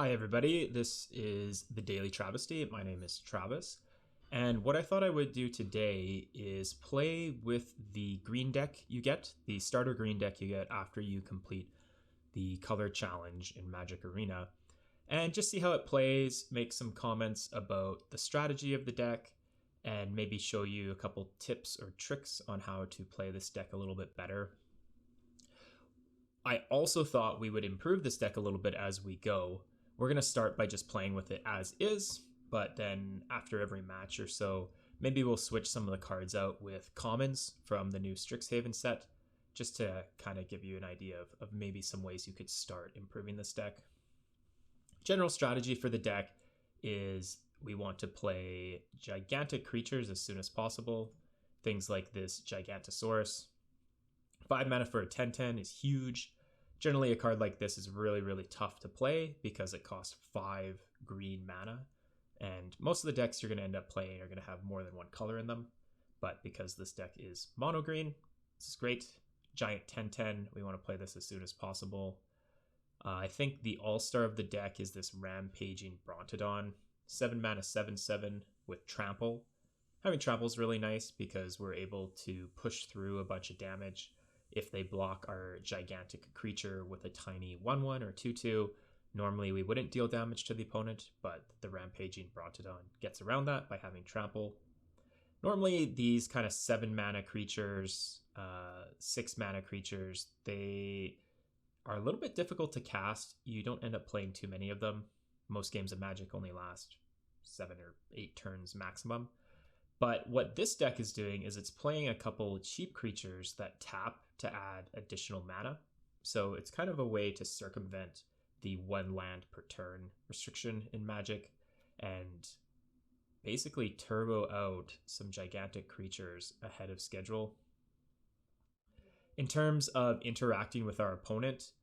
Hi, everybody. This is the Daily Travesty. My name is Travis. And what I thought I would do today is play with the green deck you get, the starter green deck you get after you complete the color challenge in Magic Arena, and just see how it plays, make some comments about the strategy of the deck, and maybe show you a couple tips or tricks on how to play this deck a little bit better. I also thought we would improve this deck a little bit as we go. We're going to start by just playing with it as is, but then after every match or so, maybe we'll switch some of the cards out with commons from the new Strixhaven set, just to kind of give you an idea of maybe some ways you could start improving this deck. General strategy for the deck is we want to play gigantic creatures as soon as possible. Things like this Gigantosaurus. 5 mana for a 10/10 is huge. Generally, a card like this is really tough to play because it costs 5 green mana. And most of the decks you're going to end up playing are going to have more than one color in them. But because this deck is monogreen, this is great. Giant 10/10, we want to play this as soon as possible. I think the all-star of the deck is this Rampaging Brontodon. 7 mana 7/7 with Trample. Having Trample is really nice because we're able to push through a bunch of damage. If they block our gigantic creature with a tiny 1/1 or 2/2, normally we wouldn't deal damage to the opponent, but the Rampaging Brontodon gets around that by having Trample. Normally, these kind of 7 mana creatures, 6 mana creatures, they are a little bit difficult to cast. You don't end up playing too many of them. Most games of Magic only last 7 or 8 turns maximum. But what this deck is doing is it's playing a couple cheap creatures that tap to add additional mana. So it's kind of a way to circumvent the 1 land per turn restriction in Magic and basically turbo out some gigantic creatures ahead of schedule. In terms of interacting with our opponent,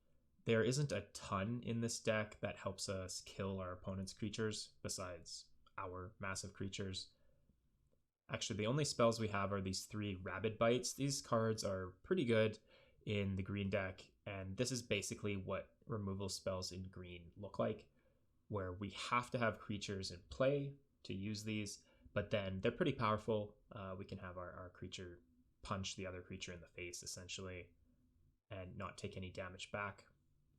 there isn't a ton in this deck that helps us kill our opponent's creatures besides our massive creatures. Actually, the only spells we have are these 3 Rabid Bites. These cards are pretty good in the green deck, and this is basically what removal spells in green look like, where we have to have creatures in play to use these, but then they're pretty powerful. We can have our creature punch the other creature in the face, essentially, and not take any damage back.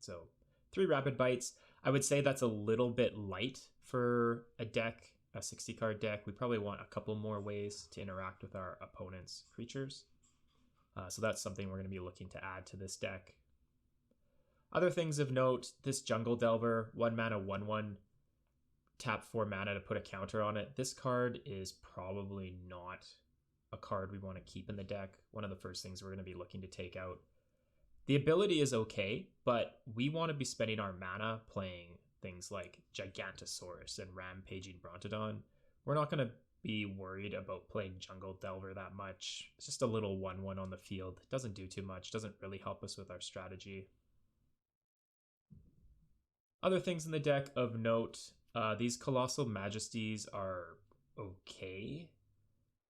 So 3 Rabid Bites. I would say that's a little bit light for a deck, a 60 card deck. We probably want a couple more ways to interact with our opponent's creatures. So that's something we're going to be looking to add to this deck. Other things of note, this Jungle Delver, 1 mana 1/1, tap 4 mana to put a counter on it. This card is probably not a card we want to keep in the deck. One of the first things we're going to be looking to take out. The ability is okay, but we want to be spending our mana playing things like Gigantosaurus and Rampaging Brontodon. We're not going to be worried about playing Jungle Delver that much. It's just a little 1/1 on the field. It doesn't do too much. Doesn't really help us with our strategy. Other things in the deck of note, these Colossal Majesties are okay.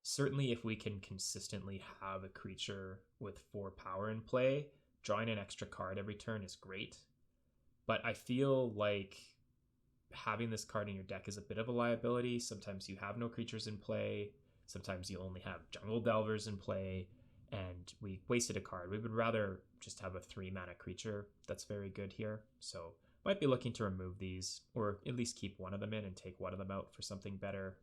Certainly if we can consistently have a creature with 4 power in play, drawing an extra card every turn is great. But I feel like having this card in your deck is a bit of a liability. Sometimes you have no creatures in play. Sometimes you only have Jungle Delvers in play. And we wasted a card. We would rather just have a 3 mana creature that's very good here. So might be looking to remove these, or at least keep one of them in and take one of them out for something better.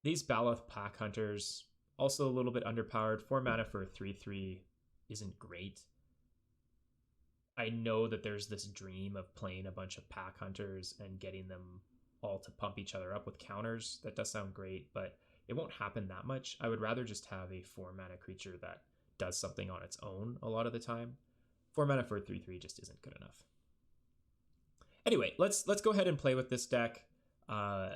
These Baloth Pack Hunters, also a little bit underpowered. 4 mana for a 3/3 isn't great. I know that there's this dream of playing a bunch of Pack Hunters and getting them all to pump each other up with counters. That does sound great, but it won't happen that much. I would rather just have a 4 mana creature that does something on its own a lot of the time. 4 mana for a 3/3 just isn't good enough. Anyway, let's go ahead and play with this deck.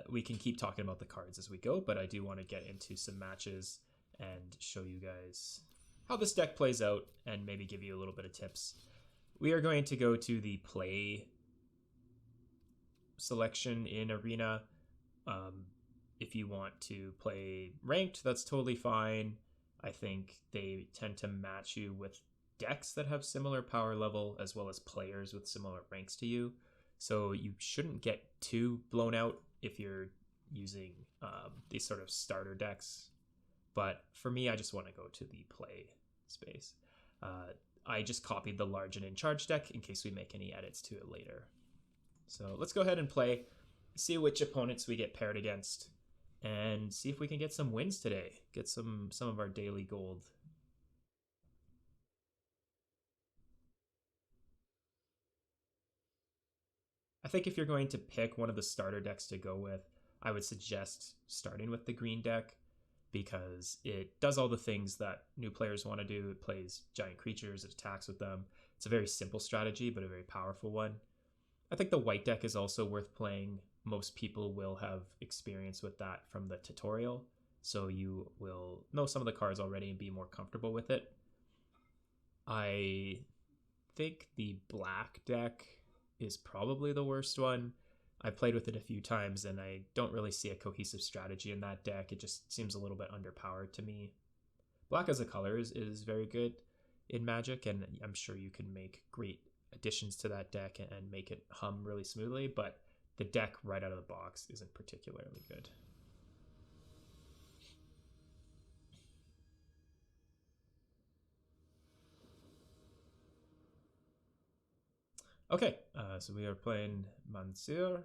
We can keep talking about the cards as we go, but I do want to get into some matches and show you guys how this deck plays out and maybe give you a little bit of tips. We are going to go to the play selection in Arena. If you want to play ranked, that's totally fine. I think they tend to match you with decks that have similar power level as well as players with similar ranks to you. So you shouldn't get too blown out if you're using these sort of starter decks. But for me, I just want to go to the play space. I just copied the large and in charge deck in case we make any edits to it later. So let's go ahead and play, see which opponents we get paired against, and see if we can get some wins today. Get some of our daily gold. I think if you're going to pick one of the starter decks to go with, I would suggest starting with the green deck because it does all the things that new players want to do. It plays giant creatures, it attacks with them. It's a very simple strategy, but a very powerful one. I think the white deck is also worth playing. Most people will have experience with that from the tutorial, so you will know some of the cards already and be more comfortable with it. I think the black deck is probably the worst one. I played with it a few times and I don't really see a cohesive strategy in that deck. It just seems a little bit underpowered to me. Black as a color is very good in Magic, and I'm sure you can make great additions to that deck and make it hum really smoothly, but the deck right out of the box isn't particularly good. Okay, so we are playing Monsieur,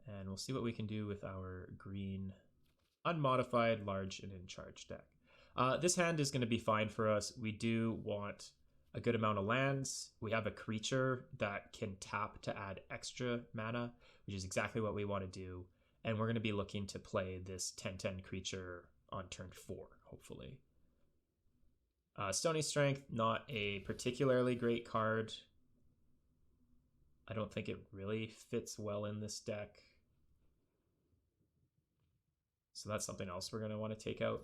and we'll see what we can do with our green unmodified large and in charge deck. This hand is going to be fine for us. We do want a good amount of lands. We have a creature that can tap to add extra mana, which is exactly what we want to do. And we're going to be looking to play this 10/10 creature on turn 4, hopefully. Stony Strength, not a particularly great card. I don't think it really fits well in this deck. So that's something else we're going to want to take out.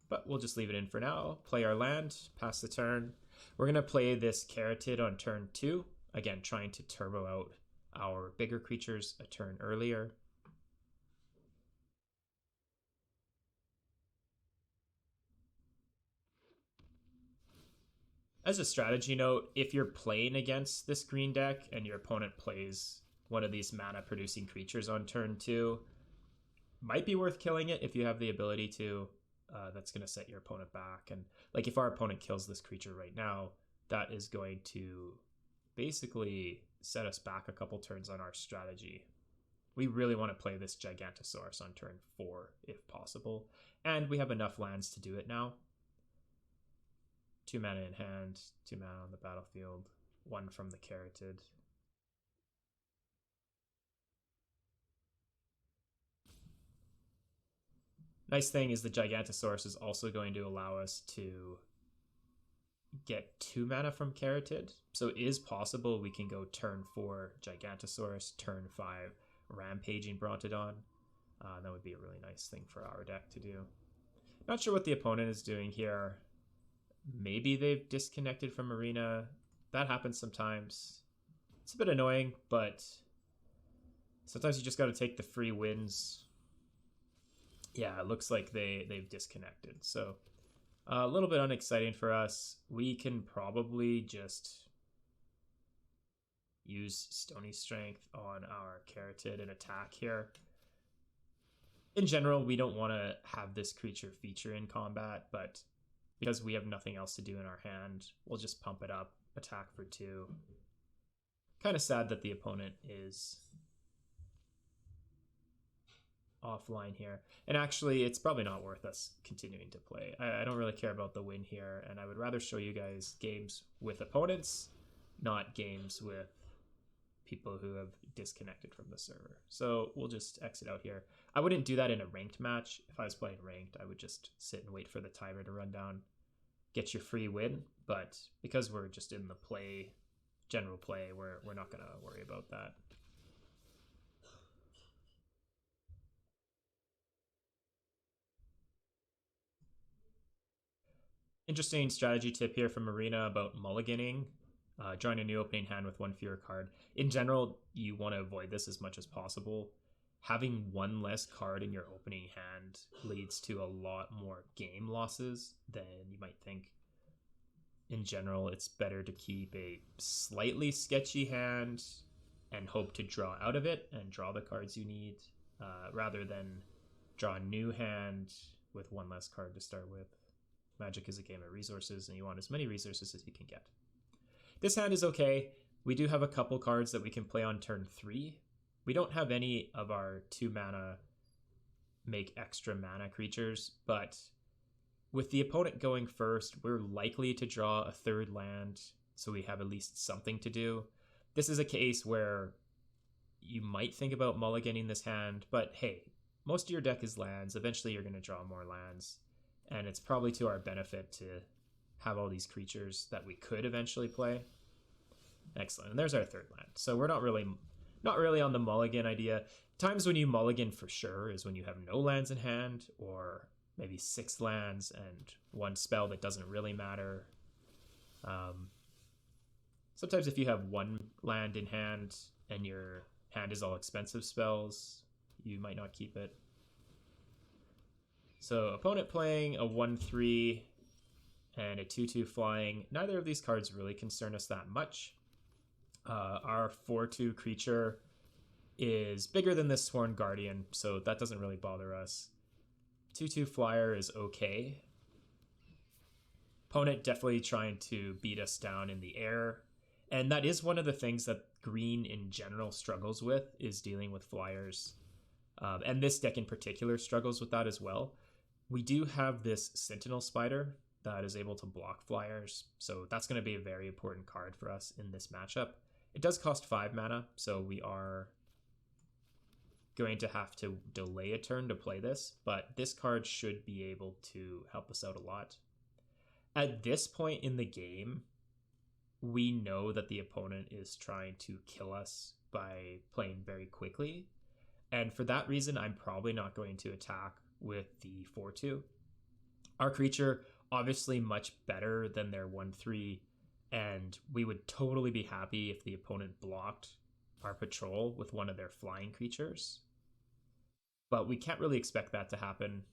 But we'll just leave it in for now. Play our land, pass the turn. We're going to play this Carotid on turn 2. Again, trying to turbo out our bigger creatures a turn earlier. As a strategy note, if you're playing against this green deck and your opponent plays one of these mana producing creatures on turn 2, might be worth killing it if you have the ability to. That's going to set your opponent back. And like if our opponent kills this creature right now, that is going to basically set us back a couple turns on our strategy. We really want to play this Gigantosaurus on turn 4 if possible. And we have enough lands to do it now. 2 mana in hand, 2 mana on the battlefield, 1 from the Carotid. Nice thing is the Gigantosaurus is also going to allow us to get 2 mana from Carotid. So it is possible we can go turn 4 Gigantosaurus, turn 5 Rampaging Brontodon. That would be a really nice thing for our deck to do. Not sure what the opponent is doing here. Maybe they've disconnected from Arena. That happens sometimes. It's a bit annoying, but sometimes you just got to take the free wins. Yeah, it looks like they've disconnected. So a little bit unexciting for us. We can probably just use Stony Strength on our Carotid and attack here. In general, we don't want to have this creature feature in combat, but because we have nothing else to do in our hand, we'll just pump it up, attack for 2. Kind of sad that the opponent is offline here. And actually, it's probably not worth us continuing to play. I don't really care about the win here, and I would rather show you guys games with opponents, not games with people who have disconnected from the server. So we'll just exit out here. I wouldn't do that in a ranked match. If I was playing ranked, I would just sit and wait for the timer to run down, get your free win. But because we're just in the play, general play, we're not going to worry about that. Interesting strategy tip here from Arena about mulliganing. Drawing a new opening hand with 1 fewer card. In general, you want to avoid this as much as possible. Having 1 less card in your opening hand leads to a lot more game losses than you might think. in general, it's better to keep a slightly sketchy hand and hope to draw out of it and draw the cards you need, rather than draw a new hand with one less card to start with. Magic is a game of resources, and you want as many resources as you can get. This hand is okay. We do have a couple cards that we can play on turn 3. We don't have any of our 2 mana make extra mana creatures, but with the opponent going first, we're likely to draw a 3rd land, so we have at least something to do. This is a case where you might think about mulliganing this hand, but hey, most of your deck is lands. Eventually you're going to draw more lands, and it's probably to our benefit to have all these creatures that we could eventually play. Excellent. And there's our 3rd land. So we're not really on the mulligan idea. Times when you mulligan for sure is when you have no lands in hand, or maybe 6 lands and 1 spell that doesn't really matter. Sometimes if you have 1 land in hand and your hand is all expensive spells, you might not keep it. So opponent playing a 1/3 and a 2/2 flying. Neither of these cards really concern us that much. Our 4/2 creature is bigger than this Sworn Guardian, so that doesn't really bother us. 2/2 flyer is okay. Opponent definitely trying to beat us down in the air, and that is one of the things that green in general struggles with, is dealing with flyers. And this deck in particular struggles with that as well. We do have this Sentinel Spider that is able to block flyers, so that's going to be a very important card for us in this matchup. It does cost 5 mana, so we are going to have to delay a turn to play this, but this card should be able to help us out a lot. At this point in the game, we know that the opponent is trying to kill us by playing very quickly, and for that reason, I'm probably not going to attack with the 4/2. Our creature, obviously much better than their 1/3, and we would totally be happy if the opponent blocked our patrol with one of their flying creatures. But we can't really expect that to happen.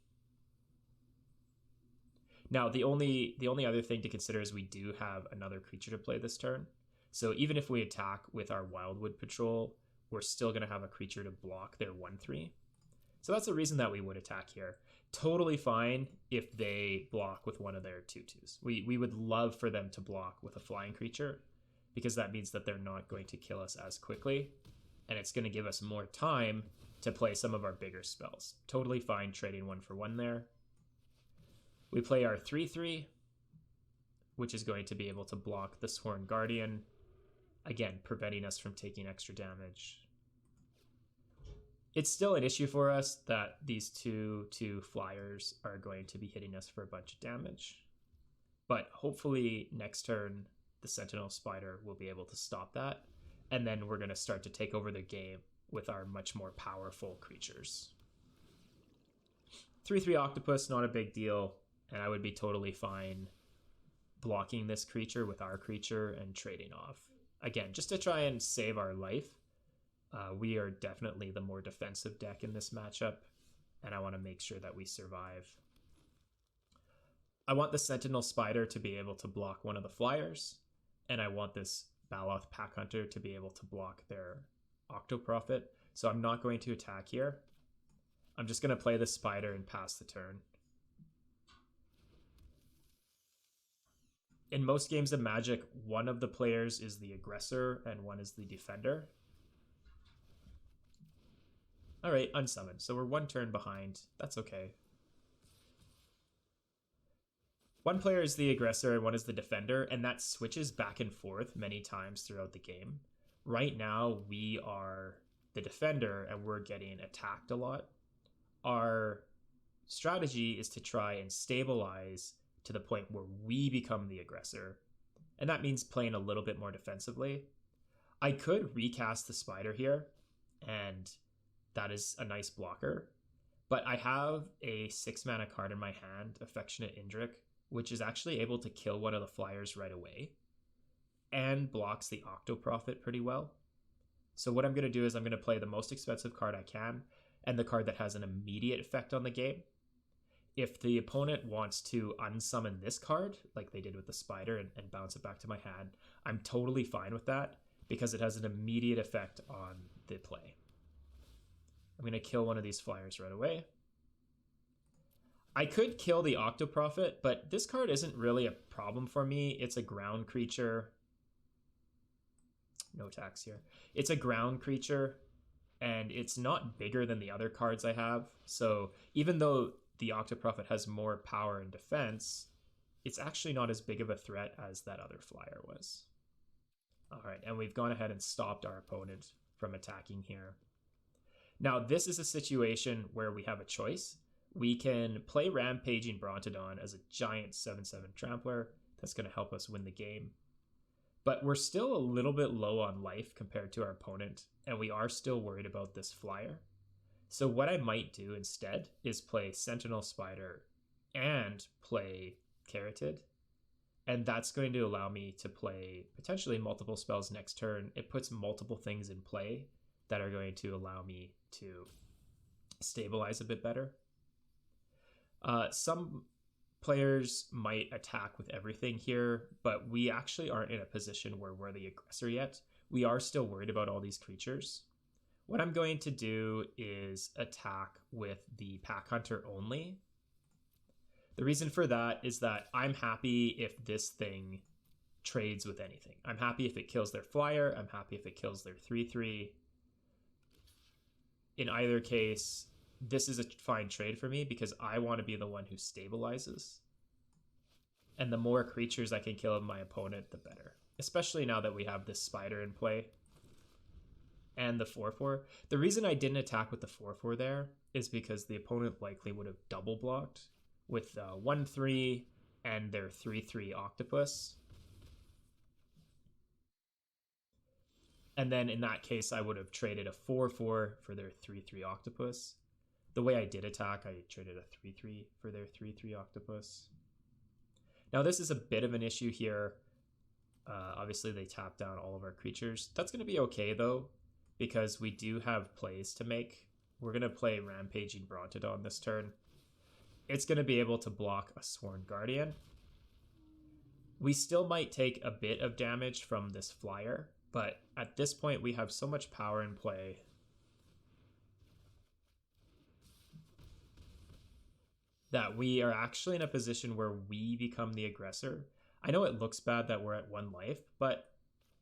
Now, the only other thing to consider is we do have another creature to play this turn. So even if we attack with our Wildwood Patrol, we're still going to have a creature to block their 1/3. So that's the reason that we would attack here. Totally fine if they block with one of their 2/2s. We would love for them to block with a flying creature, because that means that they're not going to kill us as quickly, and it's going to give us more time to play some of our bigger spells. Totally fine trading 1 for 1 there. We play our 3/3, which is going to be able to block the Sworn Guardian, again, preventing us from taking extra damage. It's still an issue for us that these 2/2 flyers are going to be hitting us for a bunch of damage. But hopefully next turn, the Sentinel Spider will be able to stop that, and then we're going to start to take over the game with our much more powerful creatures. 3/3 Octopus, not a big deal, and I would be totally fine blocking this creature with our creature and trading off. Again, just to try and save our life. We are definitely the more defensive deck in this matchup, and I want to make sure that we survive. I want the Sentinel Spider to be able to block one of the flyers, and I want this Baloth Pack Hunter to be able to block their Octoprophet, so I'm not going to attack here. I'm just going to play the Spider and pass the turn. In most games of Magic, one of the players is the aggressor and one is the defender. All right, unsummoned. So we're 1 turn behind. That's okay. One player is the aggressor and one is the defender, and that switches back and forth many times throughout the game. Right now, we are the defender and we're getting attacked a lot. Our strategy is to try and stabilize to the point where we become the aggressor, and that means playing a little bit more defensively. I could recast the Spider here, and that is a nice blocker, but I have a 6 mana card in my hand, Affectionate Indrik, which is actually able to kill one of the flyers right away and blocks the Octoprophet pretty well. So what I'm going to do is I'm going to play the most expensive card I can and the card that has an immediate effect on the game. if the opponent wants to unsummon this card, like they did with the spider, and bounce it back to my hand, I'm totally fine with that because it has an immediate effect on the play. I'm going to kill one of these flyers right away. I could kill the Octoprophet, but this card isn't really a problem for me. It's a ground creature. No attacks here. It's a ground creature, and it's not bigger than the other cards I have. So even though the Octoprophet has more power and defense, it's actually not as big of a threat as that other flyer was. All right, and we've gone ahead and stopped our opponent from attacking here. Now, this is a situation where we have a choice. We can play Rampaging Brontodon as a giant 7/7 trampler. That's going to help us win the game. But we're still a little bit low on life compared to our opponent, and we are still worried about this flyer. So what I might do instead is play Sentinel Spider and play Carotid. And that's going to allow me to play potentially multiple spells next turn. It puts multiple things in play that are going to allow me to stabilize a bit better. Some players might attack with everything here, but we actually aren't in a position where we're the aggressor yet. We are still worried about all these creatures. What I'm going to do is attack with the Pack Hunter only. The reason for that is that I'm happy if this thing trades with anything. I'm happy if it kills their flyer. I'm happy if it kills their 3/3. In either case, this is a fine trade for me because I want to be the one who stabilizes. And the more creatures I can kill of my opponent, the better. Especially now that we have this spider in play. And the 4/4. The reason I didn't attack with the 4/4 there is because the opponent likely would have double blocked with 1/3 and their 3/3 octopus. And then in that case, I would have traded a 4/4 for their 3/3 octopus. The way I did attack, I traded a 3/3 for their 3/3 octopus. Now this is a bit of an issue here. Obviously they tap down all of our creatures. That's going to be okay though, because we do have plays to make. We're going to play Rampaging Brontodon this turn. It's going to be able to block a Sworn Guardian. We still might take a bit of damage from this flyer, but at this point we have so much power in play that we are actually in a position where we become the aggressor. I know it looks bad that we're at 1 life, but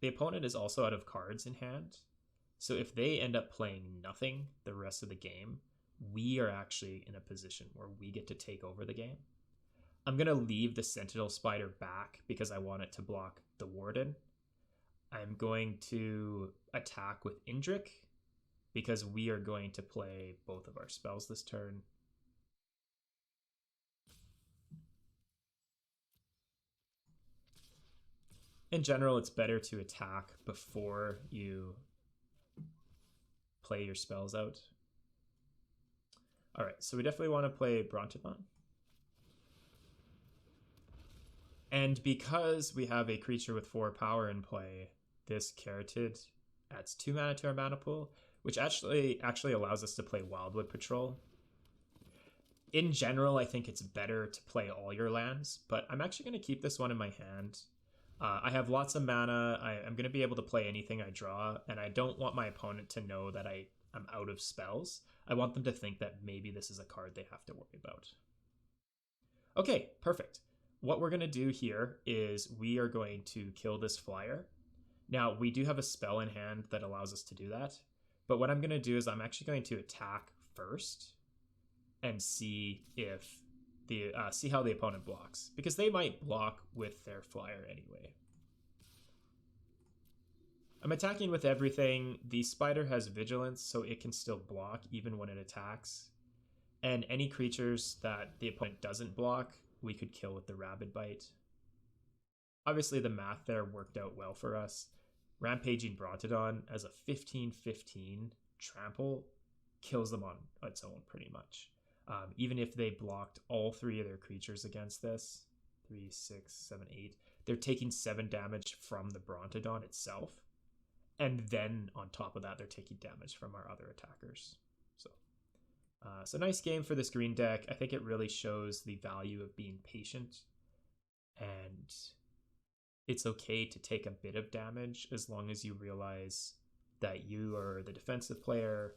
the opponent is also out of cards in hand. So if they end up playing nothing the rest of the game, we are actually in a position where we get to take over the game. I'm going to leave the Sentinel Spider back because I want it to block the Warden. I'm going to attack with Indrik because we are going to play both of our spells this turn. In general, it's better to attack before you play your spells out. All right, so we definitely want to play Brontodon. And because we have a creature with 4 power in play, this Carotid adds 2 mana to our mana pool, which actually allows us to play Wildwood Patrol. In general, I think it's better to play all your lands, but I'm actually going to keep this one in my hand. I have lots of mana. I'm going to be able to play anything I draw, and I don't want my opponent to know that I'm out of spells. I want them to think that maybe this is a card they have to worry about. Okay, perfect. What we're going to do here is we are going to kill this flyer. Now, we do have a spell in hand that allows us to do that, but what I'm going to do is I'm actually going to attack first and see if see how the opponent blocks, because they might block with their flyer anyway. I'm attacking with everything. The spider has vigilance, so it can still block even when it attacks. And any creatures that the opponent doesn't block, we could kill with the Rabid Bite. Obviously, the math there worked out well for us. Rampaging Brontodon as a 15/15 trample kills them on its own pretty much. Even if they blocked all 3 of their creatures against this, 3, 6, 7, 8, they're taking 7 damage from the Brontodon itself. And then on top of that, they're taking damage from our other attackers. So So nice game for this green deck. I think it really shows the value of being patient, and it's okay to take a bit of damage as long as you realize that you are the defensive player,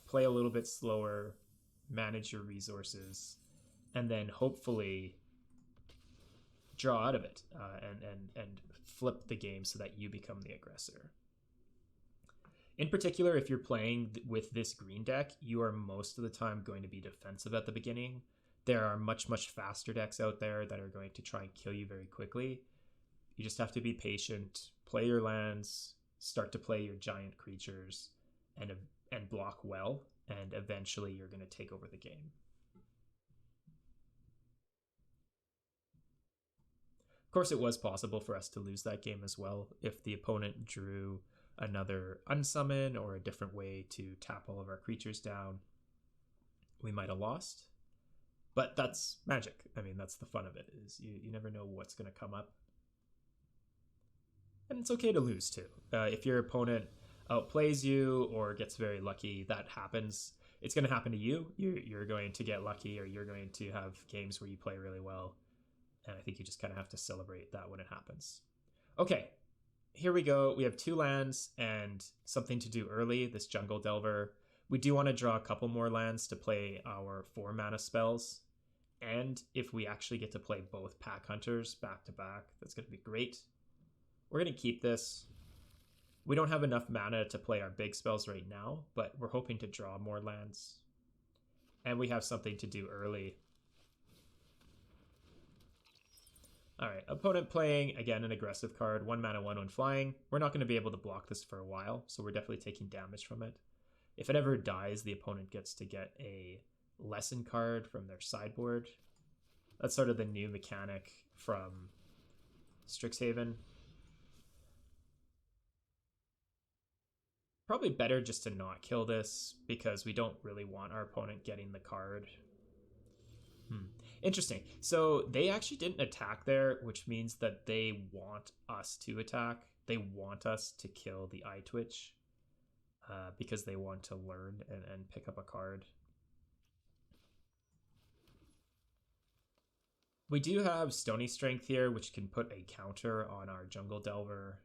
play a little bit slower, manage your resources, and then hopefully draw out of it and flip the game so that you become the aggressor. In particular, if you're playing with this green deck, you are most of the time going to be defensive at the beginning. There are much faster decks out there that are going to try and kill you very quickly. You just have to be patient, play your lands, start to play your giant creatures, and block well, and eventually you're going to take over the game. Of course, it was possible for us to lose that game as well if the opponent drew another unsummon or a different way to tap all of our creatures down. We might have lost, but that's Magic. I mean, that's the fun of it, is you never know what's going to come up. And it's okay to lose too. If your opponent outplays you or gets very lucky, that happens. It's going to happen to you. You're going to get lucky, or you're going to have games where you play really well. And I think you just kind of have to celebrate that when it happens. Okay, here we go. We have 2 lands and something to do early, this Jungle Delver. We do want to draw a couple more lands to play our 4 mana spells. And if we actually get to play both Pack Hunters back to back, that's going to be great. We're going to keep this. We don't have enough mana to play our big spells right now, but we're hoping to draw more lands. And we have something to do early. Alright, opponent playing, again, an aggressive card. 1 mana, 1/1 flying. We're not going to be able to block this for a while, so we're definitely taking damage from it. If it ever dies, the opponent gets to get a lesson card from their sideboard. That's sort of the new mechanic from Strixhaven. Probably better just to not kill this, because we don't really want our opponent getting the card. Interesting. So they actually didn't attack there, which means that they want us to attack. They want us to kill the eye twitch, because they want to learn and pick up a card. We do have Stony Strength here, which can put a counter on our Jungle Delver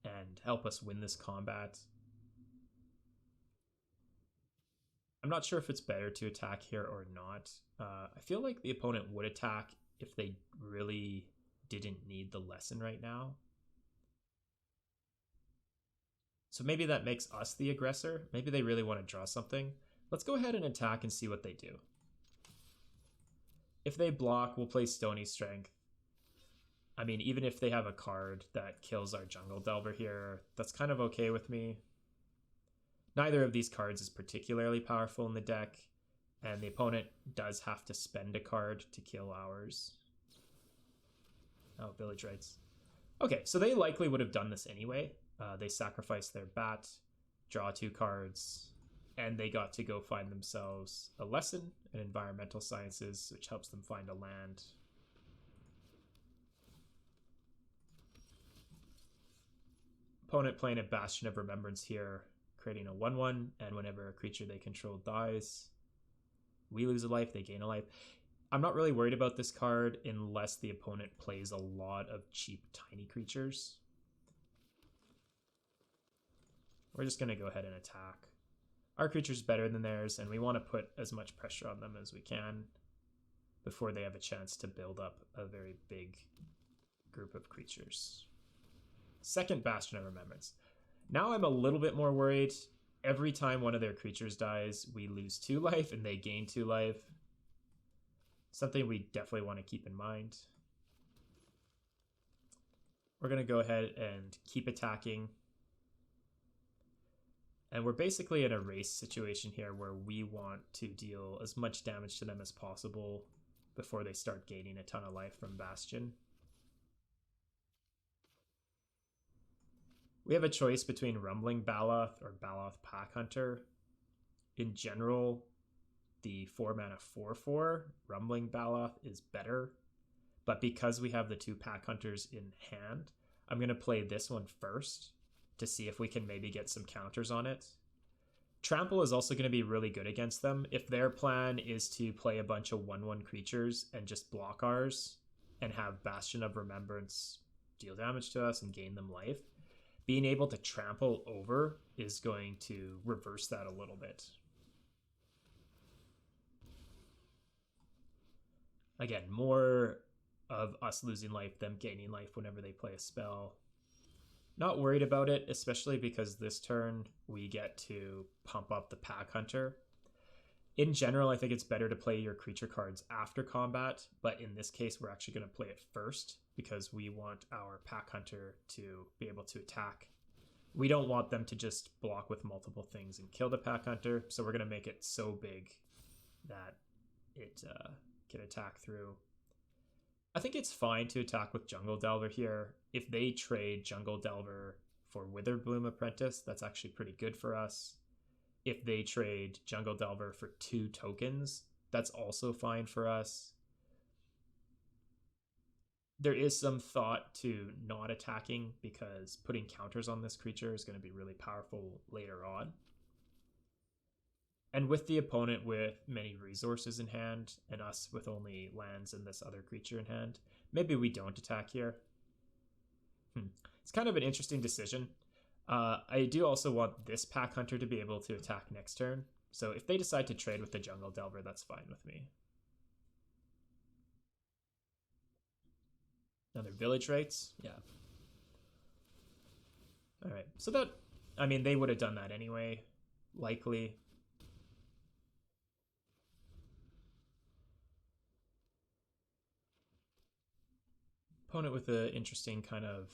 and help us win this combat. I'm not sure if it's better to attack here or not. I feel like the opponent would attack if they really didn't need the lesson right now. So maybe that makes us the aggressor. Maybe they really want to draw something. Let's go ahead and attack and see what they do. If they block, we'll play Stony Strength. I mean, even if they have a card that kills our Jungle Delver here, that's kind of okay with me. Neither of these cards is particularly powerful in the deck, and the opponent does have to spend a card to kill ours. Oh, Village Rites. Okay, so they likely would have done this anyway. They sacrificed their bat, draw 2 cards, and they got to go find themselves a lesson in environmental sciences, which helps them find a land. Opponent playing a Bastion of Remembrance here, creating a 1/1, and whenever a creature they control dies, we lose a life, they gain a life. I'm not really worried about this card unless the opponent plays a lot of cheap tiny creatures. We're just going to go ahead and attack. Our creature's better than theirs, and we want to put as much pressure on them as we can before they have a chance to build up a very big group of creatures. Second Bastion of Remembrance. Now I'm a little bit more worried. Every time one of their creatures dies, we lose 2 life and they gain 2 life. Something we definitely want to keep in mind. We're going to go ahead and keep attacking. And we're basically in a race situation here where we want to deal as much damage to them as possible before they start gaining a ton of life from Bastion. We have a choice between Rumbling Baloth or Baloth Pack Hunter. In general, the 4 mana 4/4 Rumbling Baloth is better, but because we have the 2 Pack Hunters in hand, I'm going to play this one first to see if we can maybe get some counters on it. Trample is also going to be really good against them. If their plan is to play a bunch of 1/1 creatures and just block ours and have Bastion of Remembrance deal damage to us and gain them life, being able to trample over is going to reverse that a little bit. Again, more of us losing life, them gaining life whenever they play a spell. Not worried about it, especially because this turn we get to pump up the Pack Hunter. In general, I think it's better to play your creature cards after combat, but in this case, we're actually going to play it first because we want our Pack Hunter to be able to attack. We don't want them to just block with multiple things and kill the Pack Hunter, so we're going to make it so big that it can attack through. I think it's fine to attack with Jungle Delver here. If they trade Jungle Delver for Witherbloom Apprentice, that's actually pretty good for us. If they trade Jungle Delver for 2 tokens, that's also fine for us. There is some thought to not attacking because putting counters on this creature is going to be really powerful later on. And with the opponent with many resources in hand and us with only lands and this other creature in hand, maybe we don't attack here. It's kind of an interesting decision. I do also want this Pack Hunter to be able to attack next turn. So if they decide to trade with the Jungle Delver, that's fine with me. Another Village Rates? Yeah. Alright, so that, I mean, they would have done that anyway, likely. Opponent with an interesting kind of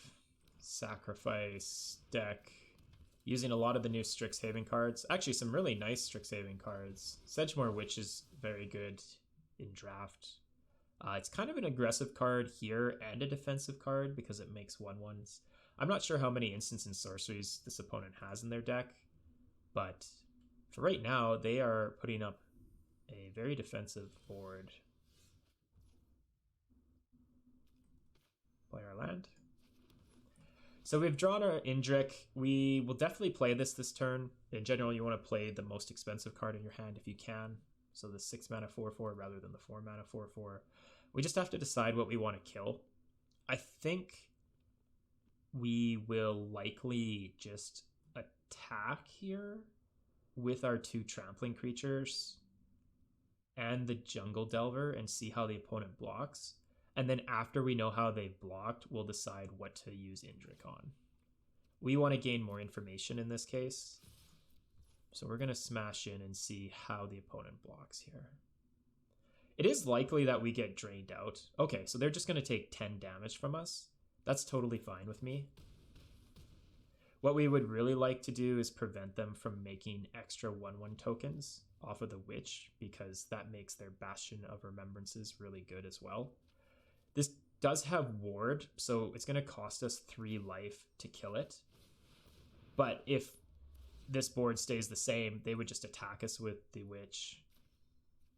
sacrifice deck, using a lot of the new Strixhaven cards. Actually, some really nice Strixhaven cards. Sedgemoor Witch is very good in draft. It's kind of an aggressive card here and a defensive card because it makes 1/1s. I'm not sure how many instants and sorceries this opponent has in their deck, but for right now, they are putting up a very defensive board. Play our land. So we've drawn our Indrik. We will definitely play this turn. In general, you want to play the most expensive card in your hand if you can. So the 6 mana 4/4 rather than the 4 mana 4/4. We just have to decide what we want to kill. I think we will likely just attack here with our 2 trampling creatures and the Jungle Delver and see how the opponent blocks. And then after we know how they've blocked, we'll decide what to use Indrik on. We want to gain more information in this case. So we're going to smash in and see how the opponent blocks here. It is likely that we get drained out. Okay, so they're just going to take 10 damage from us. That's totally fine with me. What we would really like to do is prevent them from making extra 1/1 tokens off of the Witch, because that makes their Bastion of Remembrances really good as well. This does have Ward, so it's going to cost us 3 life to kill it. But if this board stays the same, they would just attack us with the Witch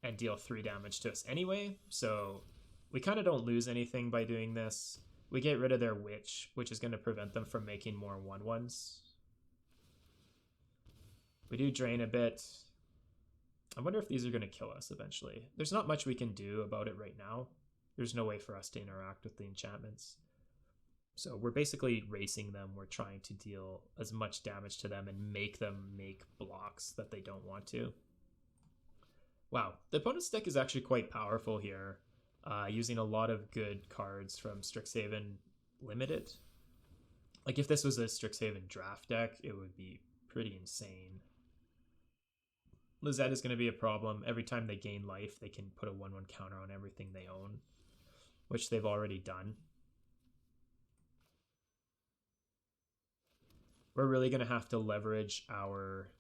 and deal 3 damage to us anyway. So we kind of don't lose anything by doing this. We get rid of their Witch, which is going to prevent them from making more 1/1s. We do drain a bit. I wonder if these are going to kill us eventually. There's not much we can do about it right now. There's no way for us to interact with the enchantments. So we're basically racing them. We're trying to deal as much damage to them and make them make blocks that they don't want to. Wow, the opponent's deck is actually quite powerful here, using a lot of good cards from Strixhaven Limited. Like if this was a Strixhaven draft deck, it would be pretty insane. Lizette is going to be a problem. Every time they gain life, they can put a 1/1 counter on everything they own, which they've already done. We're really going to have to leverage our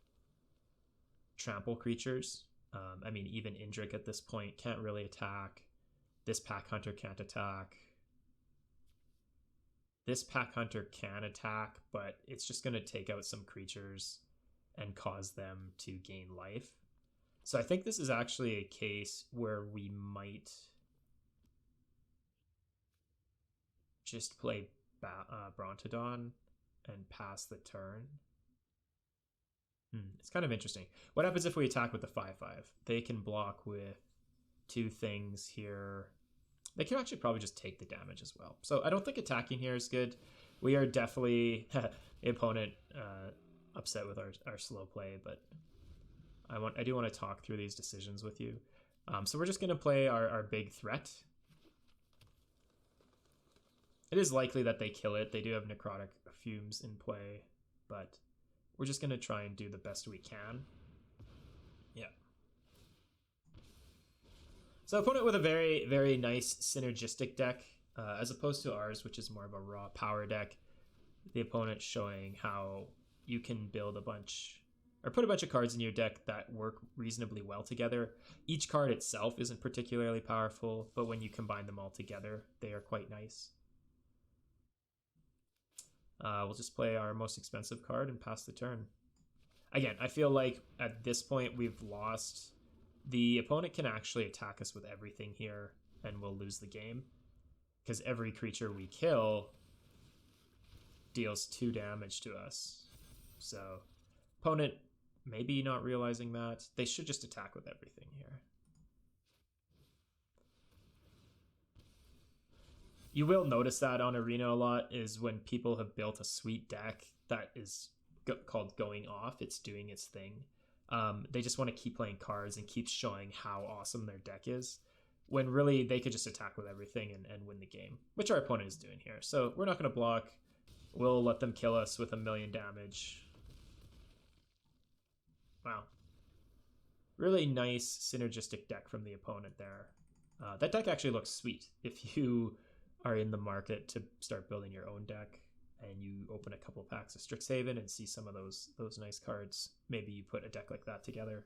trample creatures. I mean, even Indrik at this point can't really attack. This Pack Hunter can't attack. This Pack Hunter can attack, but it's just going to take out some creatures and cause them to gain life. So I think this is actually a case where we might just play Brontodon and pass the turn. It's kind of interesting. What happens if we attack with the 5/5? They can block with 2 things here. They can actually probably just take the damage as well. So I don't think attacking here is good. We are definitely the opponent upset with our slow play, but I do want to talk through these decisions with you. So we're just going to play our big threat. It is likely that they kill it. They do have necrotic fumes in play, but we're just going to try and do the best we can. Yeah. So opponent with a very, very nice synergistic deck, as opposed to ours, which is more of a raw power deck. The opponent showing how you can build a bunch, or put a bunch of cards in your deck that work reasonably well together. Each card itself isn't particularly powerful, but when you combine them all together, they are quite nice. We'll just play our most expensive card and pass the turn. Again, I feel like at this point we've lost. The opponent can actually attack us with everything here and we'll lose the game, because every creature we kill deals 2 damage to us. So opponent maybe not realizing that. They should just attack with everything here. You will notice that on Arena a lot is when people have built a sweet deck that is called going off, it's doing its thing. They just want to keep playing cards and keep showing how awesome their deck is, when really they could just attack with everything and win the game, which our opponent is doing here. So we're not going to block. We'll let them kill us with 1,000,000 damage. Wow. Really nice synergistic deck from the opponent there. That deck actually looks sweet if you are in the market to start building your own deck and you open a couple packs of Strixhaven and see some of those nice cards. Maybe you put a deck like that together.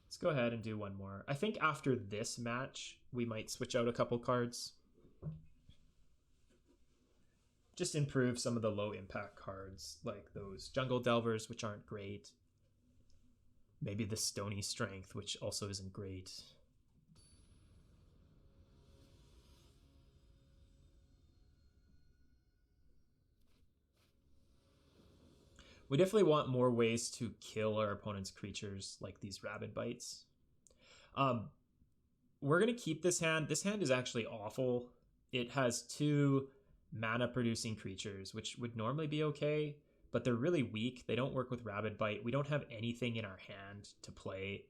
Let's go ahead and do one more. I think after this match, we might switch out a couple cards. Just improve some of the low impact cards, like those Jungle Delvers, which aren't great. Maybe the Stony Strength, which also isn't great. We definitely want more ways to kill our opponent's creatures, like these Rabid Bites. We're going to keep this hand. This hand is actually awful. It has 2 mana-producing creatures, which would normally be okay, but they're really weak. They don't work with Rabid Bite. We don't have anything in our hand to play.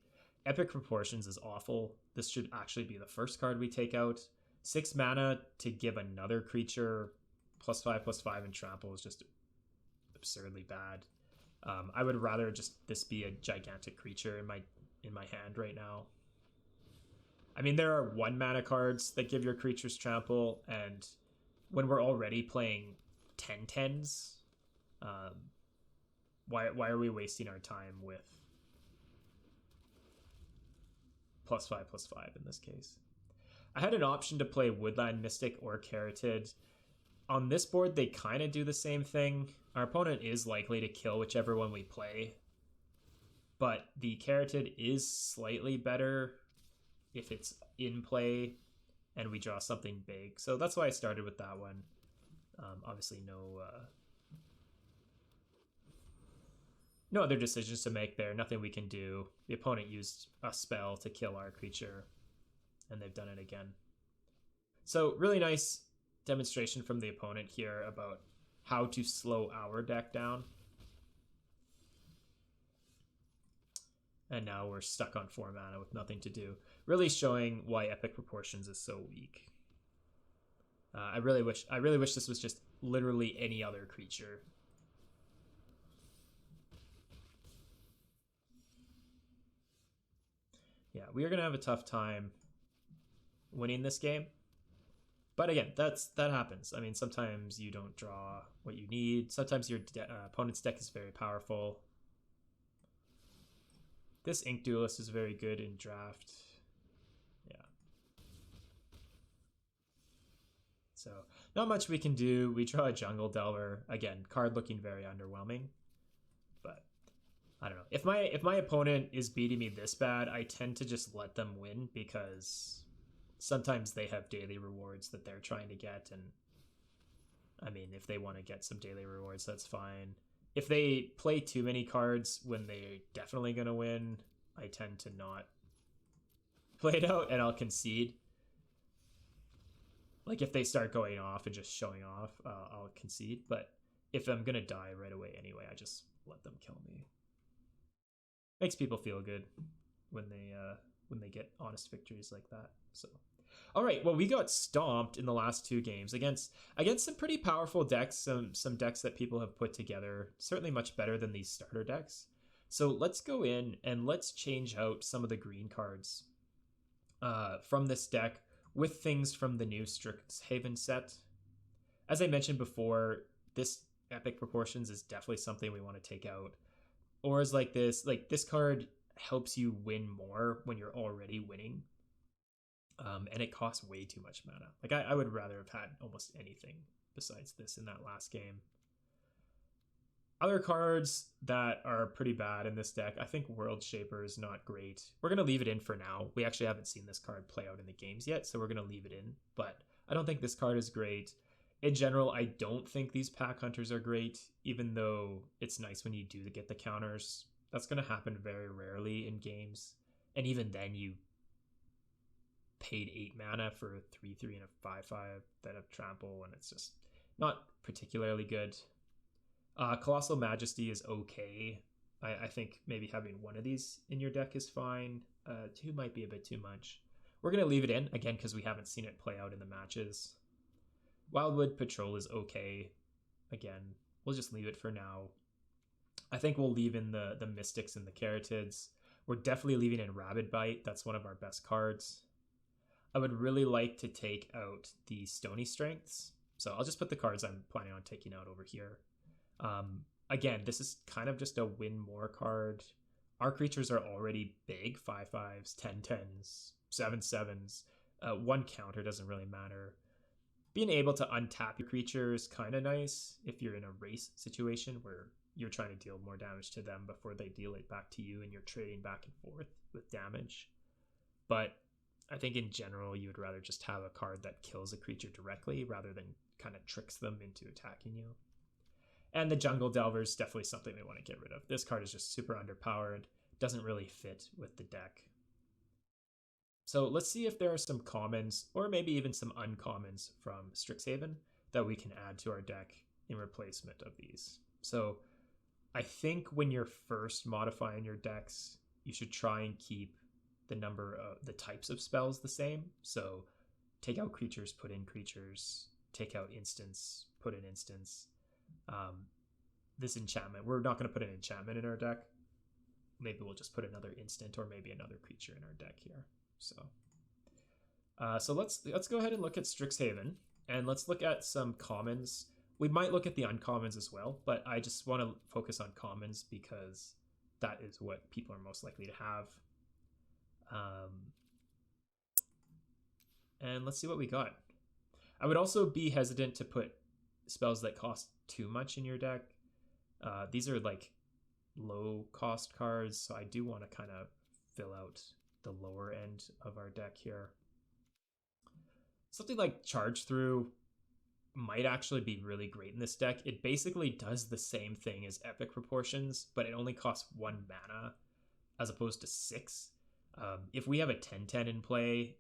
Epic Proportions is awful. This should actually be the first card we take out. 6 mana to give another creature +5/+5 and trample is just absurdly bad. I would rather just this be a gigantic creature in my hand right now. I mean, there are 1 mana cards that give your creatures trample, and when we're already playing 10/10s, why are we wasting our time with +5/+5 in this case? I had an option to play Woodland Mystic or Carotid. On this board, they kind of do the same thing. Our opponent is likely to kill whichever one we play, but the Carotid is slightly better if it's in play and we draw something big. So that's why I started with that one. Obviously, no other decisions to make there. Nothing we can do. The opponent used a spell to kill our creature, and they've done it again. So really nice demonstration from the opponent here about how to slow our deck down. And now we're stuck on 4 mana with nothing to do. Really showing why Epic Proportions is so weak. I really wish this was just literally any other creature. Yeah, we are gonna have a tough time winning this game. But again, that happens. I mean, sometimes you don't draw what you need. Sometimes your opponent's deck is very powerful. This Ink Duelist is very good in draft. Yeah. So not much we can do. We draw a Jungle Delver. Again, card looking very underwhelming. But I don't know. If my opponent is beating me this bad, I tend to just let them win, because sometimes they have daily rewards that they're trying to get, and I mean, if they want to get some daily rewards, that's fine. If they play too many cards when they're definitely going to win, I tend to not play it out and I'll concede. Like if they start going off and just showing off, I'll concede. But if I'm going to die right away anyway, I just let them kill me. Makes people feel good when they get honest victories like that. So, all right, well, we got stomped in the last 2 games against some pretty powerful decks, some decks that people have put together, certainly much better than these starter decks. So let's go in and let's change out some of the green cards from this deck with things from the new Strixhaven set. As I mentioned before, this Epic Proportions is definitely something we want to take out. Or is like this card helps you win more when you're already winning. And it costs way too much mana. Like I would rather have had almost anything besides this in that last game. Other cards that are pretty bad in this deck, I think World Shaper is not great. We're going to leave it in for now. We actually haven't seen this card play out in the games yet, so we're going to leave it in. But I don't think this card is great. In general, I don't think these Pack Hunters are great, even though it's nice when you do get the counters. That's going to happen very rarely in games. And even then, you paid 8 mana for a 3/3 and a 5/5 that have trample, and it's just not particularly good. Colossal Majesty is okay. I think maybe having 1 of these in your deck is fine. 2 might be a bit too much. We're going to leave it in, again, because we haven't seen it play out in the matches. Wildwood Patrol is okay. Again, we'll just leave it for now. I think we'll leave in the Mystics and the Caratids. We're definitely leaving in Rabid Bite. That's one of our best cards. I would really like to take out the Stony Strengths. So I'll just put the cards I'm planning on taking out over here. Again, this is kind of just a win more card. Our creatures are already big, 5/5s, 10/10s, 7/7s. 1 counter doesn't really matter. Being able to untap your creature is kind of nice if you're in a race situation where you're trying to deal more damage to them before they deal it back to you and you're trading back and forth with damage. But I think in general, you would rather just have a card that kills a creature directly rather than kind of tricks them into attacking you. And the Jungle Delver is definitely something we want to get rid of. This card is just super underpowered, doesn't really fit with the deck. So let's see if there are some commons or maybe even some uncommons from Strixhaven that we can add to our deck in replacement of these. So I think when you're first modifying your decks, you should try and keep the number of the types of spells the same. So take out creatures, put in creatures, take out instants, put in instants. This enchantment, we're not going to put an enchantment in our deck. Maybe we'll just put another instant or maybe another creature in our deck here. So let's go ahead and look at Strixhaven and let's look at some commons. We might look at the uncommons as well, but I just want to focus on commons because that is what people are most likely to have. And let's see what we got. I would also be hesitant to put spells that cost too much in your deck. These are like low cost cards, so I do want to kind of fill out the lower end of our deck here. Something like Charge Through might actually be really great in this deck. It basically does the same thing as Epic Proportions, but it only costs 1 mana as opposed to 6. If we have a 10/10 in play,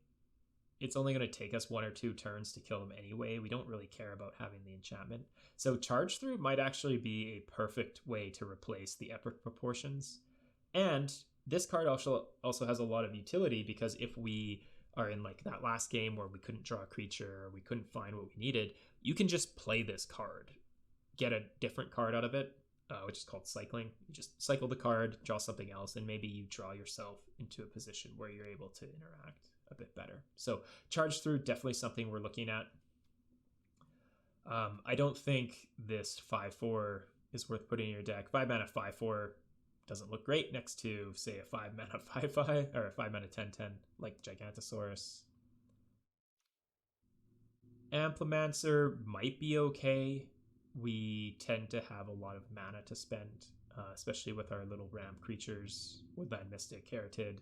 it's only going to take us 1 or 2 turns to kill them anyway. We don't really care about having the enchantment. So Charge Through might actually be a perfect way to replace the Epic Proportions. And this card also has a lot of utility because if we are in like that last game where we couldn't draw a creature or we couldn't find what we needed, you can just play this card, get a different card out of it, which is called cycling. You just cycle the card, draw something else, and maybe you draw yourself into a position where you're able to interact a bit better. So Charge Through, definitely something we're looking at. I don't think this 5/4 is worth putting in your deck. 5 mana 5/4 doesn't look great next to, say, a 5 mana 5/5 or a 5 mana 10/10 like Gigantosaurus. Amplimancer might be okay. We tend to have a lot of mana to spend, especially with our little ramp creatures, Woodland Mystic, Caratid.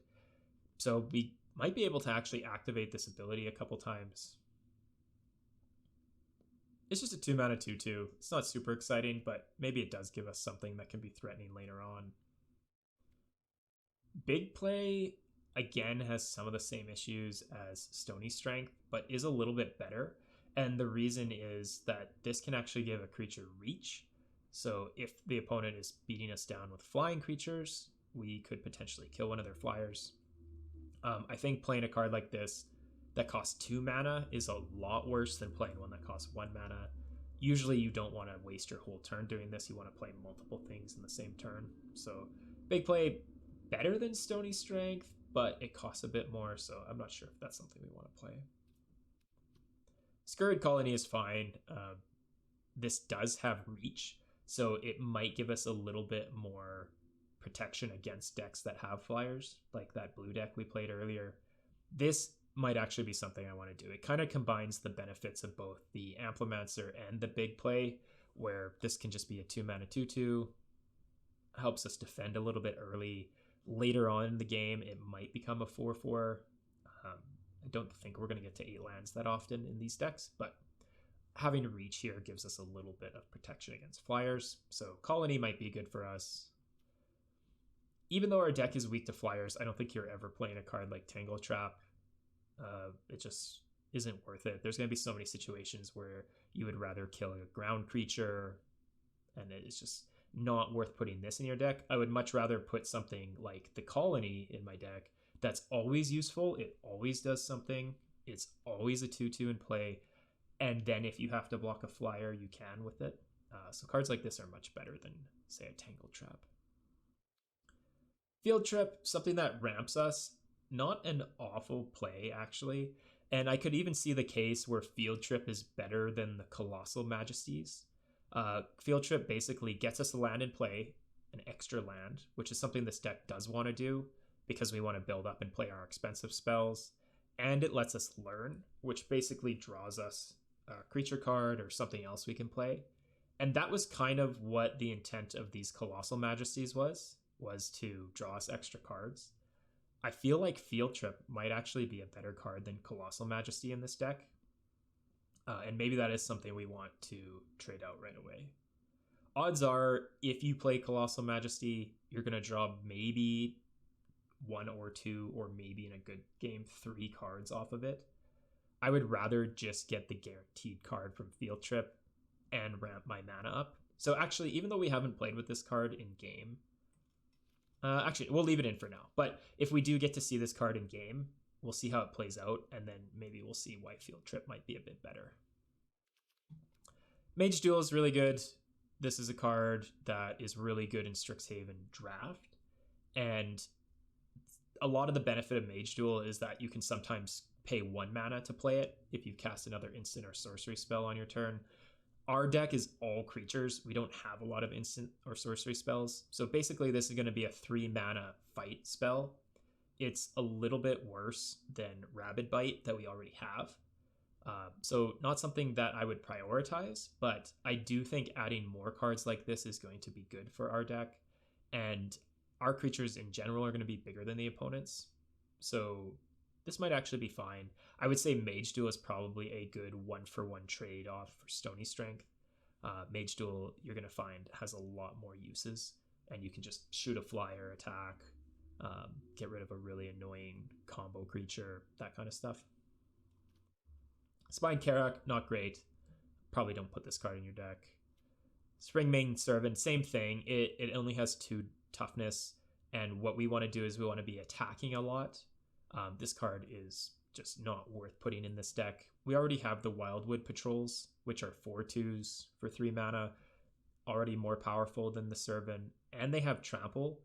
So we might be able to actually activate this ability a couple times. It's just a 2 mana 2/2. It's not super exciting, but maybe it does give us something that can be threatening later on. Big Play, again, has some of the same issues as Stony Strength, but is a little bit better. And the reason is that this can actually give a creature reach. So if the opponent is beating us down with flying creatures, we could potentially kill one of their flyers. I think playing a card like this that costs 2 mana is a lot worse than playing one that costs 1 mana. Usually you don't want to waste your whole turn doing this. You want to play multiple things in the same turn. So Big Play, better than Stony Strength, but it costs a bit more, so I'm not sure if that's something we want to play. Scurried Colony is fine. This does have reach, so it might give us a little bit more protection against decks that have flyers, like that blue deck we played earlier. This might actually be something I want to do. It kind of combines the benefits of both the Amplimancer and the Big Play, where this can just be a 2 mana 2/2, helps us defend a little bit early. Later on in the game, it might become a 4/4. I don't think we're going to get to 8 lands that often in these decks, but having reach here gives us a little bit of protection against flyers, so Colony might be good for us. Even though our deck is weak to flyers, I don't think you're ever playing a card like Tangle Trap. It just isn't worth it. There's going to be so many situations where you would rather kill a ground creature, and it's just not worth putting this in your deck. I would much rather put something like the Colony in my deck that's always useful. It always does something. It's always a 2/2 in play. And then if you have to block a flyer, you can with it. So cards like this are much better than, say, a Tangle Trap. Field Trip, something that ramps us. Not an awful play, actually. And I could even see the case where Field Trip is better than the Colossal Majesties. Field Trip basically gets us a land in play, an extra land, which is something this deck does want to do because we want to build up and play our expensive spells. And it lets us learn, which basically draws us a creature card or something else we can play. And that was kind of what the intent of these Colossal Majesties was to draw us extra cards. I feel like Field Trip might actually be a better card than Colossal Majesty in this deck. And maybe that is something we want to trade out right away. Odds are, if you play Colossal Majesty, you're going to draw maybe 1 or 2, or maybe in a good game, 3 cards off of it. I would rather just get the guaranteed card from Field Trip and ramp my mana up. So actually, even though we haven't played with this card in game, actually, we'll leave it in for now. But if we do get to see this card in game, we'll see how it plays out, and then maybe we'll see why Field Trip might be a bit better. Mage Duel is really good. This is a card that is really good in Strixhaven Draft, and a lot of the benefit of Mage Duel is that you can sometimes pay 1 mana to play it if you cast another instant or sorcery spell on your turn. Our deck is all creatures. We don't have a lot of instant or sorcery spells. So basically this is going to be a 3 mana fight spell. It's a little bit worse than Rabid Bite that we already have. So not something that I would prioritize, but I do think adding more cards like this is going to be good for our deck. And our creatures in general are going to be bigger than the opponents. So this might actually be fine. I would say Mage Duel is probably a good 1-for-1 trade off for Stony Strength. Mage Duel, you're going to find, has a lot more uses, and you can just shoot a flyer, attack, get rid of a really annoying combo creature, that kind of stuff. Spine Karak, not great. Probably don't put this card in your deck. Springmane Servant, same thing. It only has 2 toughness, and what we want to do is we want to be attacking a lot. This card is just not worth putting in this deck. We already have the Wildwood Patrols, which are 4/2s for 3 mana, already more powerful than the Servant, and they have Trample.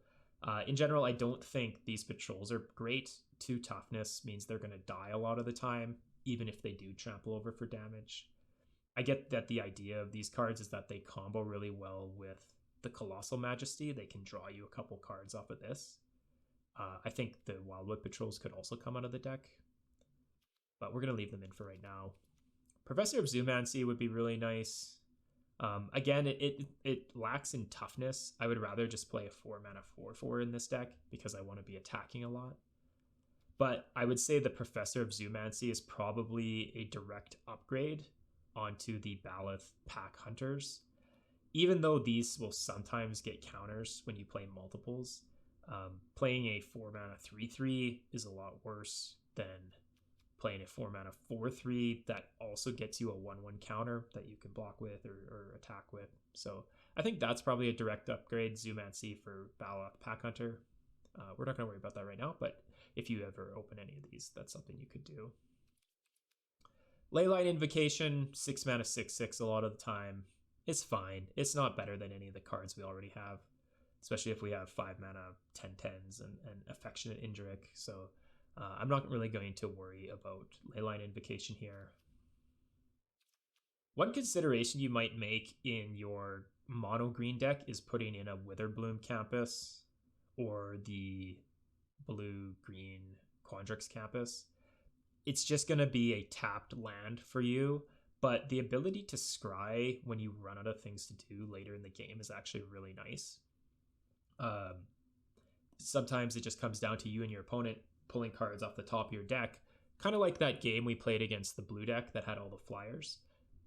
In general, I don't think these patrols are great. 2 toughness means they're going to die a lot of the time, even if they do trample over for damage. I get that the idea of these cards is that they combo really well with the Colossal Majesty. They can draw you a couple cards off of this. I think the Wildwood Patrols could also come out of the deck, but we're going to leave them in for right now. Professor of Zoomancy would be really nice. Again, it lacks in toughness. I would rather just play a 4 mana 4/4 in this deck because I want to be attacking a lot. But I would say the Professor of Zoomancy is probably a direct upgrade onto the Baloth Pack Hunters. Even though these will sometimes get counters when you play multiples, playing a 4 mana 3/3 is a lot worse than playing a 4 mana 4/3 that also gets you a 1/1 counter that you can block with or attack with. So I think that's probably a direct upgrade, Zoomancy for Baloth Pack Hunter. We're not going to worry about that right now, but if you ever open any of these, that's something you could do. Leyline Invocation, 6 mana 6/6 a lot of the time. It's fine. It's not better than any of the cards we already have, especially if we have 5 mana 10/10s and Affectionate Indrik. So I'm not really going to worry about Leyline Invocation here. One consideration you might make in your mono green deck is putting in a Witherbloom Campus or the blue-green Quandrix Campus. It's just going to be a tapped land for you, but the ability to scry when you run out of things to do later in the game is actually really nice. Sometimes it just comes down to you and your opponent pulling cards off the top of your deck, kind of like that game we played against the blue deck that had all the flyers.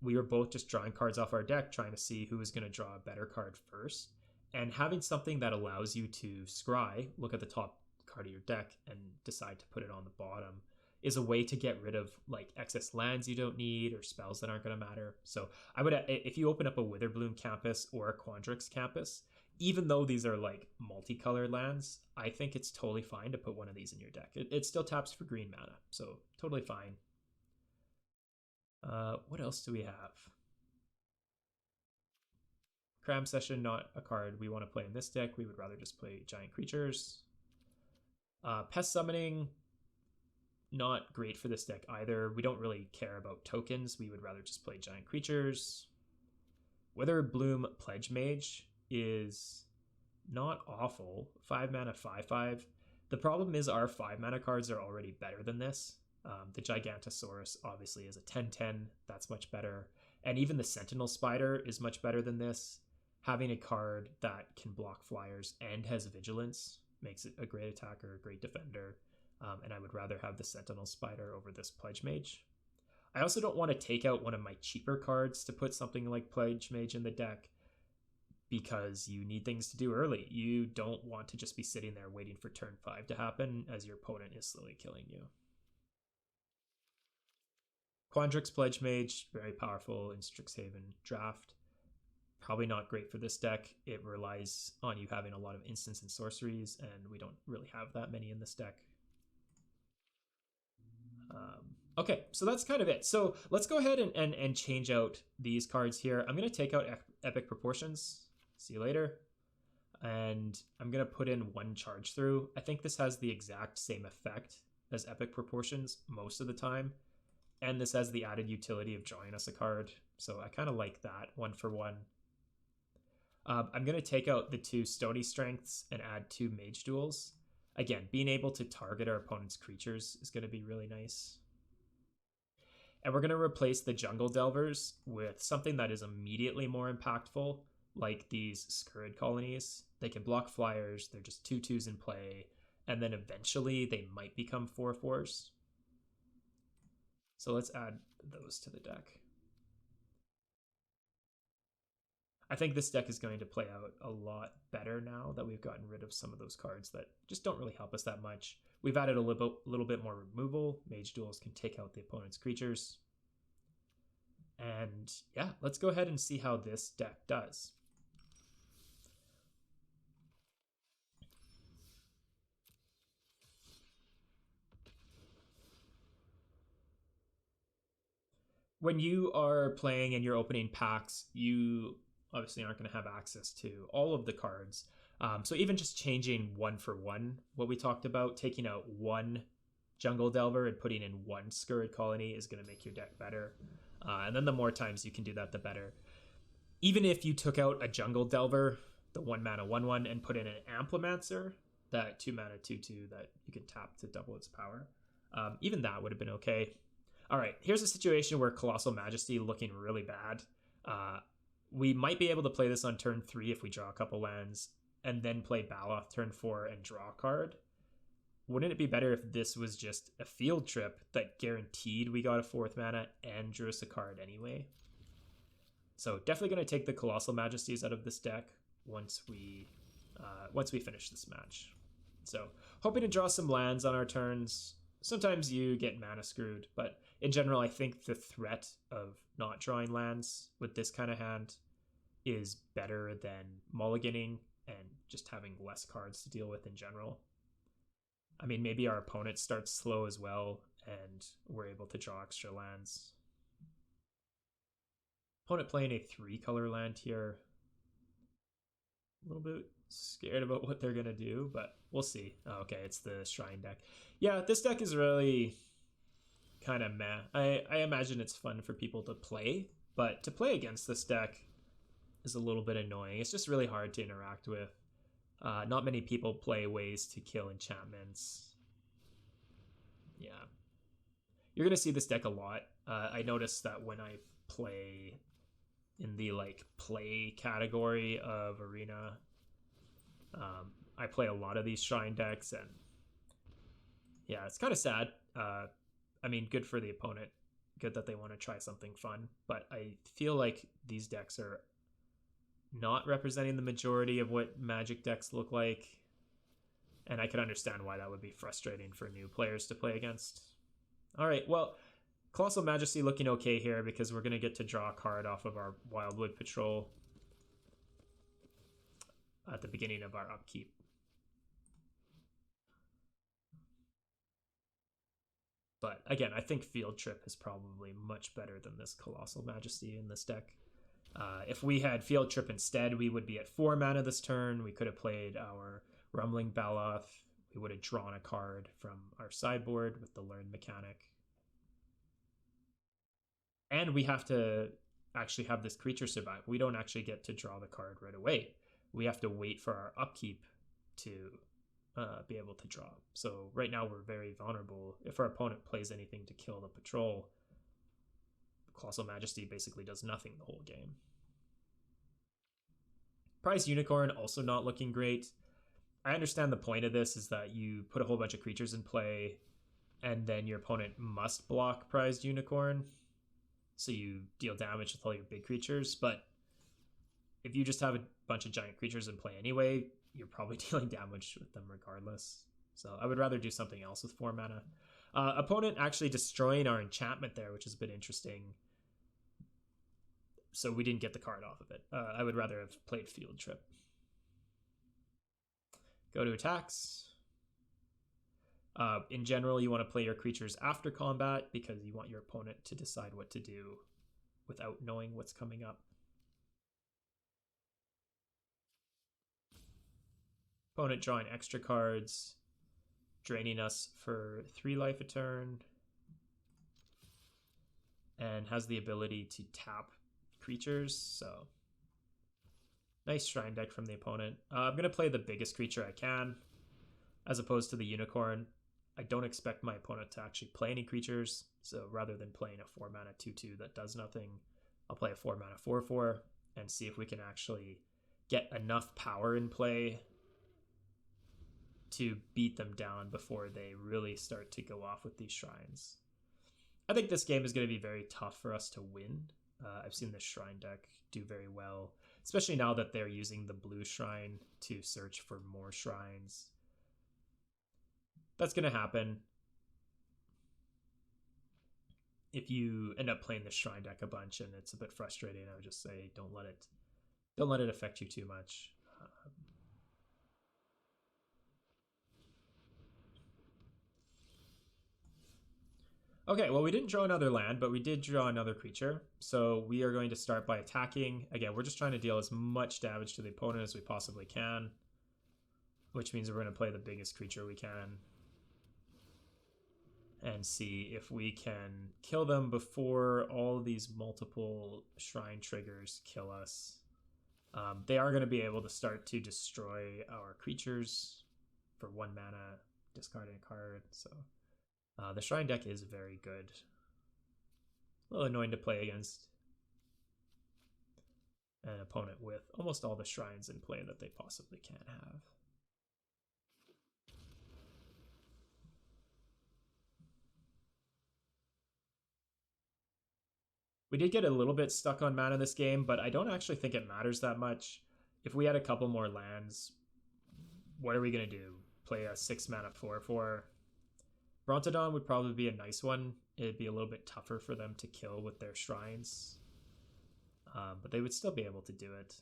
We were both just drawing cards off our deck, trying to see who was going to draw a better card first. And having something that allows you to scry, look at the top card of your deck, and decide to put it on the bottom is a way to get rid of like excess lands you don't need or spells that aren't going to matter. So I would, if you open up a Witherbloom Campus or a Quandrix Campus, even though these are like multicolored lands, I think it's totally fine to put one of these in your deck. It still taps for green mana, so totally fine. What else do we have? Cram Session, not a card we want to play in this deck. We would rather just play giant creatures. Pest Summoning, not great for this deck either. We don't really care about tokens. We would rather just play giant creatures. Witherbloom Pledge Mage is not awful. 5 mana 5/5. The problem is our 5 mana cards are already better than this. The Gigantosaurus obviously is a 10/10. That's much better. And even the Sentinel Spider is much better than this. Having a card that can block flyers and has vigilance makes it a great attacker, a great defender. And I would rather have the Sentinel Spider over this Pledge Mage. I also don't want to take out one of my cheaper cards to put something like Pledge Mage in the deck because you need things to do early. You don't want to just be sitting there waiting for turn 5 to happen as your opponent is slowly killing you. Quandrix Pledge Mage, very powerful in Strixhaven draft. Probably not great for this deck. It relies on you having a lot of instants and sorceries, and we don't really have that many in this deck. Okay, so that's kind of it. So let's go ahead and change out these cards here. I'm going to take out Epic Proportions. See you later. And I'm going to put in 1 Charge Through. I think this has the exact same effect as Epic Proportions most of the time. And this has the added utility of drawing us a card. So I kind of like that 1 for 1. I'm going to take out the 2 Stony Strengths and add 2 Mage Duels. Again, being able to target our opponent's creatures is going to be really nice. And we're going to replace the Jungle Delvers with something that is immediately more impactful, like these Scurrid Colonies. They can block flyers, they're just 2/2s in play, and then eventually they might become 4/4s. So let's add those to the deck. I think this deck is going to play out a lot better now that we've gotten rid of some of those cards that just don't really help us that much. We've added a little bit more removal. Mage Duels can take out the opponent's creatures. And yeah, let's go ahead and see how this deck does. When you are playing and you're opening packs, you obviously aren't going to have access to all of the cards. So even just changing 1 for 1, what we talked about, taking out 1 Jungle Delver and putting in 1 Scurrid Colony is going to make your deck better. And then the more times you can do that, the better. Even if you took out a Jungle Delver, the 1 mana 1/1, and put in an Amplimancer, that 2 mana 2/2 that you can tap to double its power, even that would have been okay. All right, here's a situation where Colossal Majesty looking really bad. We might be able to play this on turn 3 if we draw a couple lands, and then play Baloth turn 4 and draw a card. wouldn't it be better if this was just a field trip that guaranteed we got a 4th mana and drew us a card anyway? So definitely going to take the Colossal Majesties out of this deck once we finish this match. So hoping to draw some lands on our turns. Sometimes you get mana screwed, but in general, I think the threat of not drawing lands with this kind of hand is better than mulliganing and just having less cards to deal with in general. I mean, maybe our opponent starts slow as well, and we're able to draw extra lands. Opponent playing a 3-color land here. A little bit scared about what they're going to do, but we'll see. Oh, okay, it's the Shrine deck. Yeah, this deck is really kind of meh. I imagine it's fun for people to play, but to play against this deck is a little bit annoying. It's just really hard to interact with. Not many people play ways to kill enchantments. Yeah. You're going to see this deck a lot. I noticed that when I play in the play category of Arena, I play a lot of these Shrine decks, and yeah, it's kind of sad. I mean, good for the opponent. Good that they want to try something fun, but I feel like these decks are not representing the majority of what Magic decks look like, and I can understand why that would be frustrating for new players to play against. All right, well, Colossal Majesty looking okay here because we're going to get to draw a card off of our Wildwood Patrol at the beginning of our upkeep. But again, I think Field Trip is probably much better than this Colossal Majesty in this deck. If we had Field Trip instead, we would be at 4 mana this turn. We could have played our Rumbling Baloth. We would have drawn a card from our sideboard with the Learn mechanic. And we have to actually have this creature survive. We don't actually get to draw the card right away. We have to wait for our upkeep to be able to draw. So right now we're very vulnerable. If our opponent plays anything to kill the patrol, Colossal Majesty basically does nothing the whole game. Prized Unicorn also not looking great. I understand the point of this is that you put a whole bunch of creatures in play and then your opponent must block Prized Unicorn, so you deal damage with all your big creatures. But if you just have a bunch of giant creatures in play anyway, you're probably dealing damage with them regardless. So I would rather do something else with 4 mana. Opponent actually destroying our enchantment there, which is a bit interesting. So we didn't get the card off of it. I would rather have played Field Trip. Go to attacks. In general, you want to play your creatures after combat because you want your opponent to decide what to do without knowing what's coming up. Opponent drawing extra cards, draining us for 3 life a turn, and has the ability to tap creatures. So nice Shrine deck from the opponent. I'm going to play the biggest creature I can as opposed to the Unicorn. I don't expect my opponent to actually play any creatures, so rather than playing a 4 mana 2/2 that does nothing, I'll play a 4 mana 4/4 and see if we can actually get enough power in play to beat them down before they really start to go off with these shrines. I think this game is going to be very tough for us to win. I've seen this Shrine deck do very well, especially now that they're using the blue shrine to search for more shrines. That's going to happen. If you end up playing the Shrine deck a bunch and it's a bit frustrating, I would just say don't let it affect you too much. Okay, well, we didn't draw another land, but we did draw another creature. So we are going to start by attacking. Again, we're just trying to deal as much damage to the opponent as we possibly can, which means we're going to play the biggest creature we can and see if we can kill them before all of these multiple shrine triggers kill us. They are going to be able to start to destroy our creatures for 1 mana, discarding a card. So the Shrine deck is very good. A little annoying to play against an opponent with almost all the shrines in play that they possibly can have. We did get a little bit stuck on mana this game, but I don't actually think it matters that much. If we had a couple more lands, what are we going to do? Play a 6 mana 4/4? Brontodon would probably be a nice one. It'd be a little bit tougher for them to kill with their shrines. But they would still be able to do it.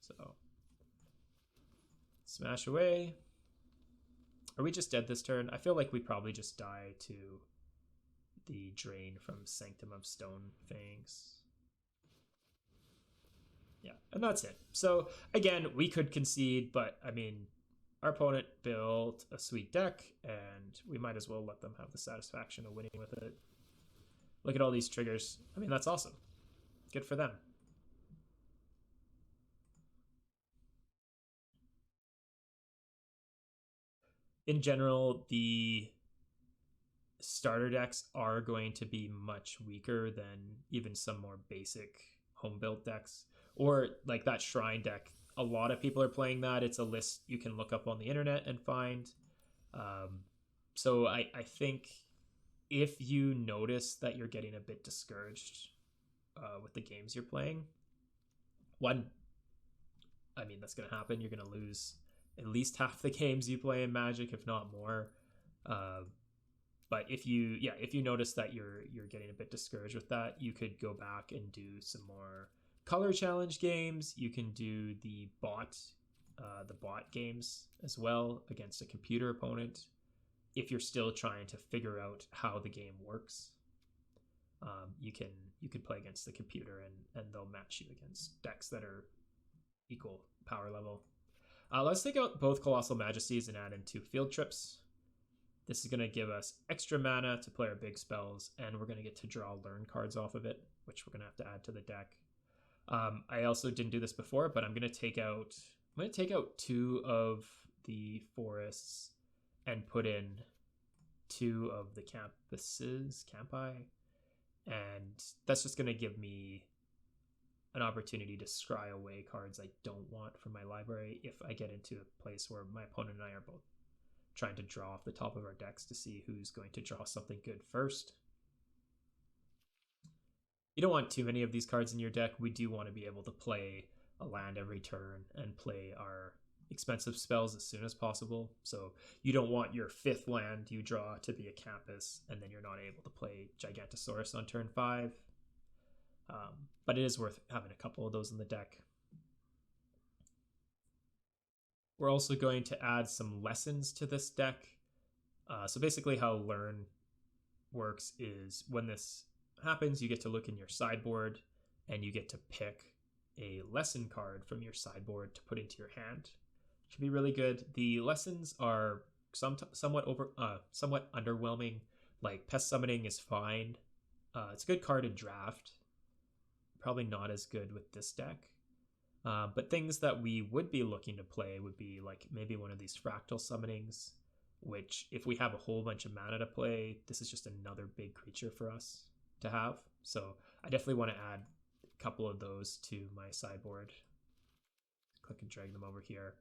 So, smash away. Are we just dead this turn? I feel like we probably just die to the drain from Sanctum of Stone Fangs. Yeah, and that's it. So, again, we could concede, but I mean, our opponent built a sweet deck, and we might as well let them have the satisfaction of winning with it. Look at all these triggers. I mean, that's awesome. Good for them. In general, the starter decks are going to be much weaker than even some more basic home built decks. Or like that Shrine deck. A lot of people are playing that. It's a list you can look up on the internet and find. So I think if you notice that you're getting a bit discouraged with the games you're playing, that's going to happen. You're going to lose at least half the games you play in Magic, if not more. But if you notice that you're getting a bit discouraged with that, you could go back and do some more color challenge games. You can do the bot games as well against a computer opponent if you're still trying to figure out how the game works. You can play against the computer and they'll match you against decks that are equal power level. Let's take out both Colossal Majesties and add in 2 Field Trips. This is going to give us extra mana to play our big spells, and we're going to get to draw learn cards off of it, which we're going to have to add to the deck. I also didn't do this before, but I'm going to take out 2 of the forests and put in 2 of the campi, and that's just going to give me an opportunity to scry away cards I don't want from my library if I get into a place where my opponent and I are both trying to draw off the top of our decks to see who's going to draw something good first. You don't want too many of these cards in your deck. We do want to be able to play a land every turn and play our expensive spells as soon as possible. So you don't want your 5th land you draw to be a Campus, and then you're not able to play Gigantosaurus on turn 5. But it is worth having a couple of those in the deck. We're also going to add some lessons to this deck. So basically how Learn works is when this happens, you get to look in your sideboard and you get to pick a lesson card from your sideboard to put into your hand. It can be really good. The lessons are somewhat underwhelming. Like Pest Summoning is fine. It's a good card in draft. Probably not as good with this deck. But things that we would be looking to play would be like maybe one of these Fractal Summonings, which if we have a whole bunch of mana to play, this is just another big creature for us to have. So I definitely want to add a couple of those to my sideboard. Click and drag them over here.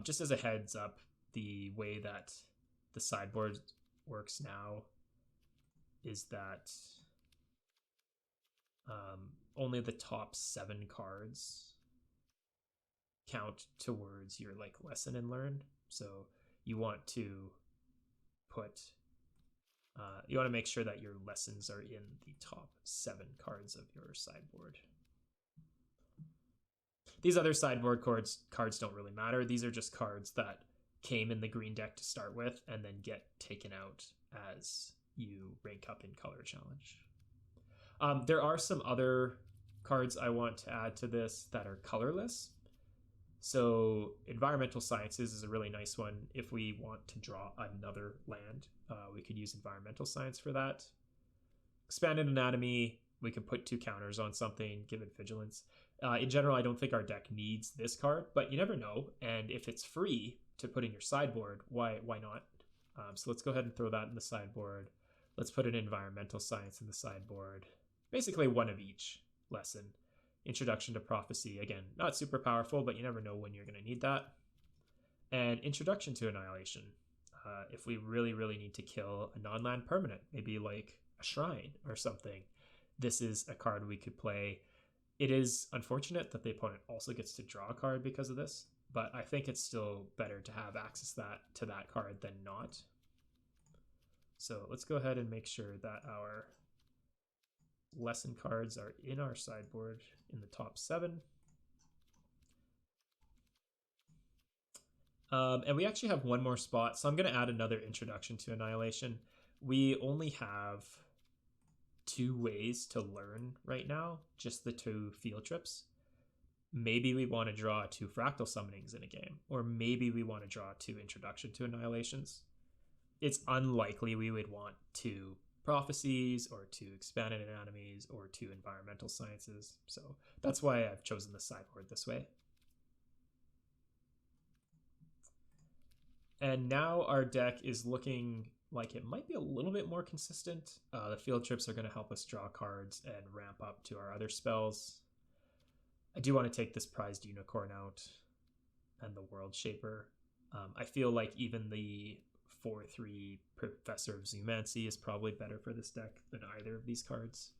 Just as a heads up, the way that the sideboard works now is that only the top 7 cards count towards your like lesson and learn. So you want to make sure that your lessons are in the top 7 cards of your sideboard. These other sideboard cards don't really matter. These are just cards that came in the green deck to start with and then get taken out as you rank up in color challenge. There are some other cards I want to add to this that are colorless. So Environmental Sciences is a really nice one. If we want to draw another land, we could use Environmental Science for that. Expanded Anatomy, we could put 2 counters on something, give it Vigilance. In general, I don't think our deck needs this card, but you never know. And if it's free to put in your sideboard, why not? So let's go ahead and throw that in the sideboard. Let's put an Environmental Science in the sideboard. Basically 1 of each lesson. Introduction to Prophecy, again, not super powerful, but you never know when you're going to need that. And Introduction to Annihilation. If we really, really need to kill a non-land permanent, maybe like a shrine or something, this is a card we could play. It is unfortunate that the opponent also gets to draw a card because of this, but I think it's still better to have access to that card than not. So let's go ahead and make sure that our lesson cards are in our sideboard in the top 7. And we actually have one more spot, so I'm going to add another introduction to Annihilation. We only have 2 ways to learn right now, just the 2 field trips. Maybe we want to draw 2 fractal summonings in a game, or maybe we want to draw 2 introduction to Annihilations. It's unlikely we would want 2 prophecies or 2 expanded anatomies or 2 environmental sciences, so that's why I've chosen the sideboard this way. And now our deck is looking like it might be a little bit more consistent. The field trips are going to help us draw cards and ramp up to our other spells. I do want to take this prized unicorn out and the world shaper. I feel like even the 4/3 Professor of Zoomancy is probably better for this deck than either of these cards.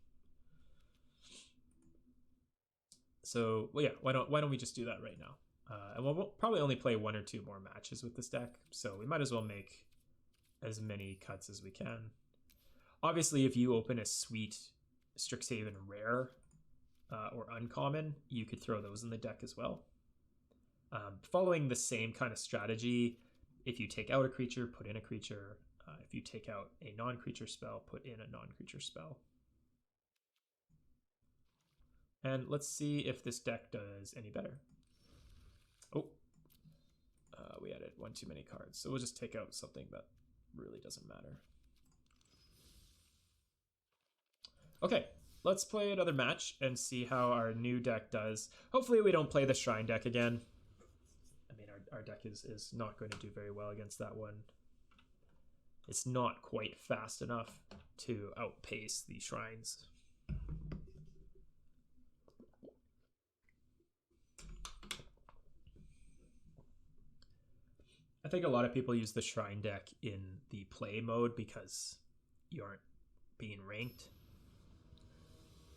So, well, yeah, why don't we just do that right now? And we'll probably only play 1 or 2 more matches with this deck, so we might as well make as many cuts as we can. Obviously, if you open a sweet Strixhaven rare or uncommon, you could throw those in the deck as well. Following the same kind of strategy, if you take out a creature, put in a creature. If you take out a non-creature spell, put in a non-creature spell. And let's see if this deck does any better. Oh, we added 1 too many cards, so we'll just take out something that really doesn't matter. Okay, let's play another match and see how our new deck does. Hopefully we don't play the Shrine deck again. I mean, our deck is not going to do very well against that one. It's not quite fast enough to outpace the Shrines. I think a lot of people use the Shrine deck in the play mode because you aren't being ranked.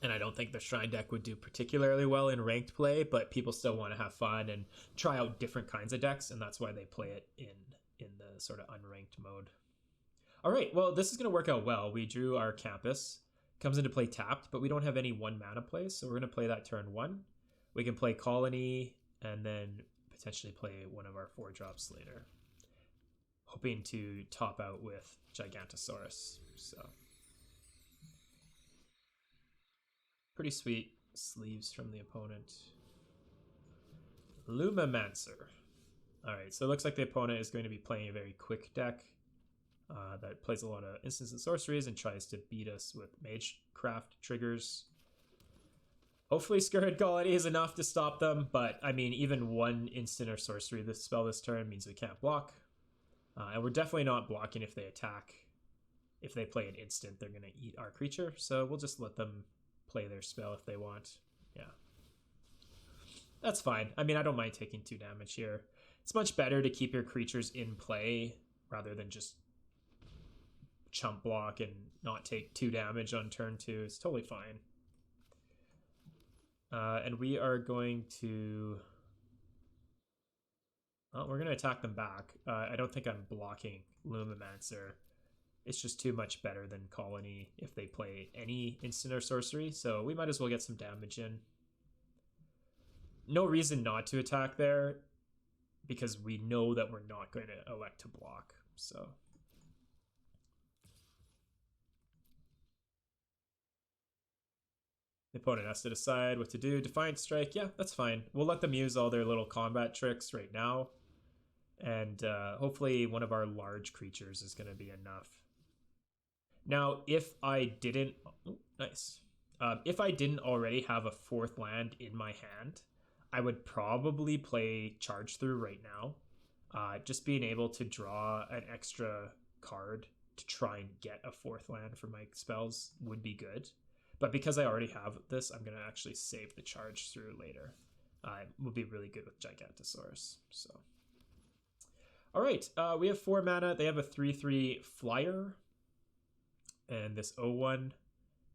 And I don't think the Shrine deck would do particularly well in ranked play, but people still want to have fun and try out different kinds of decks, and that's why they play it in the sort of unranked mode. All right, well, this is going to work out well. We drew our Campus. Comes into play tapped, but we don't have any 1 mana plays, so we're going to play that turn 1. We can play Colony and then potentially play one of our 4 drops later, hoping to top out with Gigantosaurus. So pretty sweet sleeves from the opponent. Lumamancer. All right, so it looks like the opponent is going to be playing a very quick deck that plays a lot of instants and sorceries and tries to beat us with Magecraft triggers. Hopefully Scurrid Colony is enough to stop them, but I mean, even 1 instant or sorcery this spell this turn means we can't block. And we're definitely not blocking if they attack. If they play an instant, they're going to eat our creature, so we'll just let them play their spell if they want. Yeah. That's fine. I mean, I don't mind taking 2 damage here. It's much better to keep your creatures in play rather than just chump block and not take 2 damage on turn 2. It's totally fine. And we are going to... Well, we're going to attack them back. I don't think I'm blocking Lumamancer. It's just too much better than Colony if they play any instant or sorcery, so we might as well get some damage in. No reason not to attack there, because we know that we're not going to elect to block, so... The opponent has to decide what to do. Defiant Strike, yeah, that's fine. We'll let them use all their little combat tricks right now. And hopefully one of our large creatures is going to be enough. Now, if I didn't... Oh, nice. If I didn't already have a 4th land in my hand, I would probably play Charge Through right now. Just being able to draw an extra card to try and get a 4th land for my spells would be good. But because I already have this, I'm going to actually save the Charge Through later. It will be really good with Gigantosaurus. So, all right, we have 4 mana. They have a 3/3 flyer. And this 0/1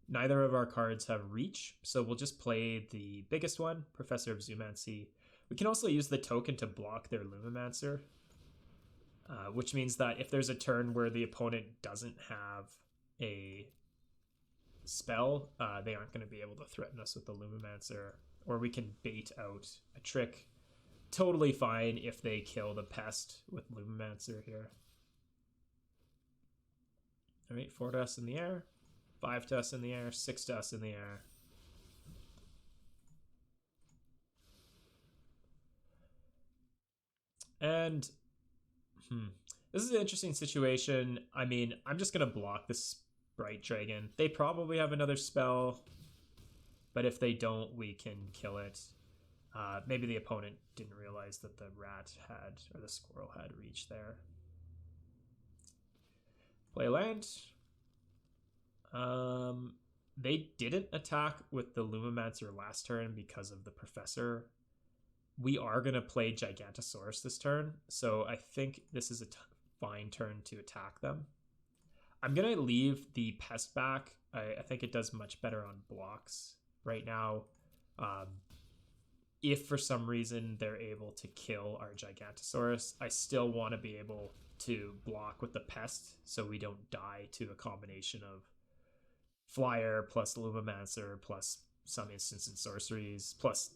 Neither of our cards have reach, so we'll just play the biggest one, Professor of Zoomancy. We can also use the token to block their Lumimancer, which means that if there's a turn where the opponent doesn't have a spell, they aren't going to be able to threaten us with the Lumimancer, or we can bait out a trick. Totally fine if they kill the pest with Lumimancer here. All right, 4 to us in the air, 5 to us in the air, 6 to us in the air. And this is an interesting situation. I mean, I'm just going to block this Bright Dragon. They probably have another spell, but if they don't, we can kill it. Maybe the opponent didn't realize that the rat had, or the squirrel had reach there. Play land. They didn't attack with the Lumimancer last turn because of the Professor. We are going to play Gigantosaurus this turn, so I think this is a fine turn to attack them. I'm going to leave the pest back. I think it does much better on blocks right now. If for some reason they're able to kill our Gigantosaurus, I still want to be able to block with the pest so we don't die to a combination of Flyer plus Lumimancer plus some instant and sorceries plus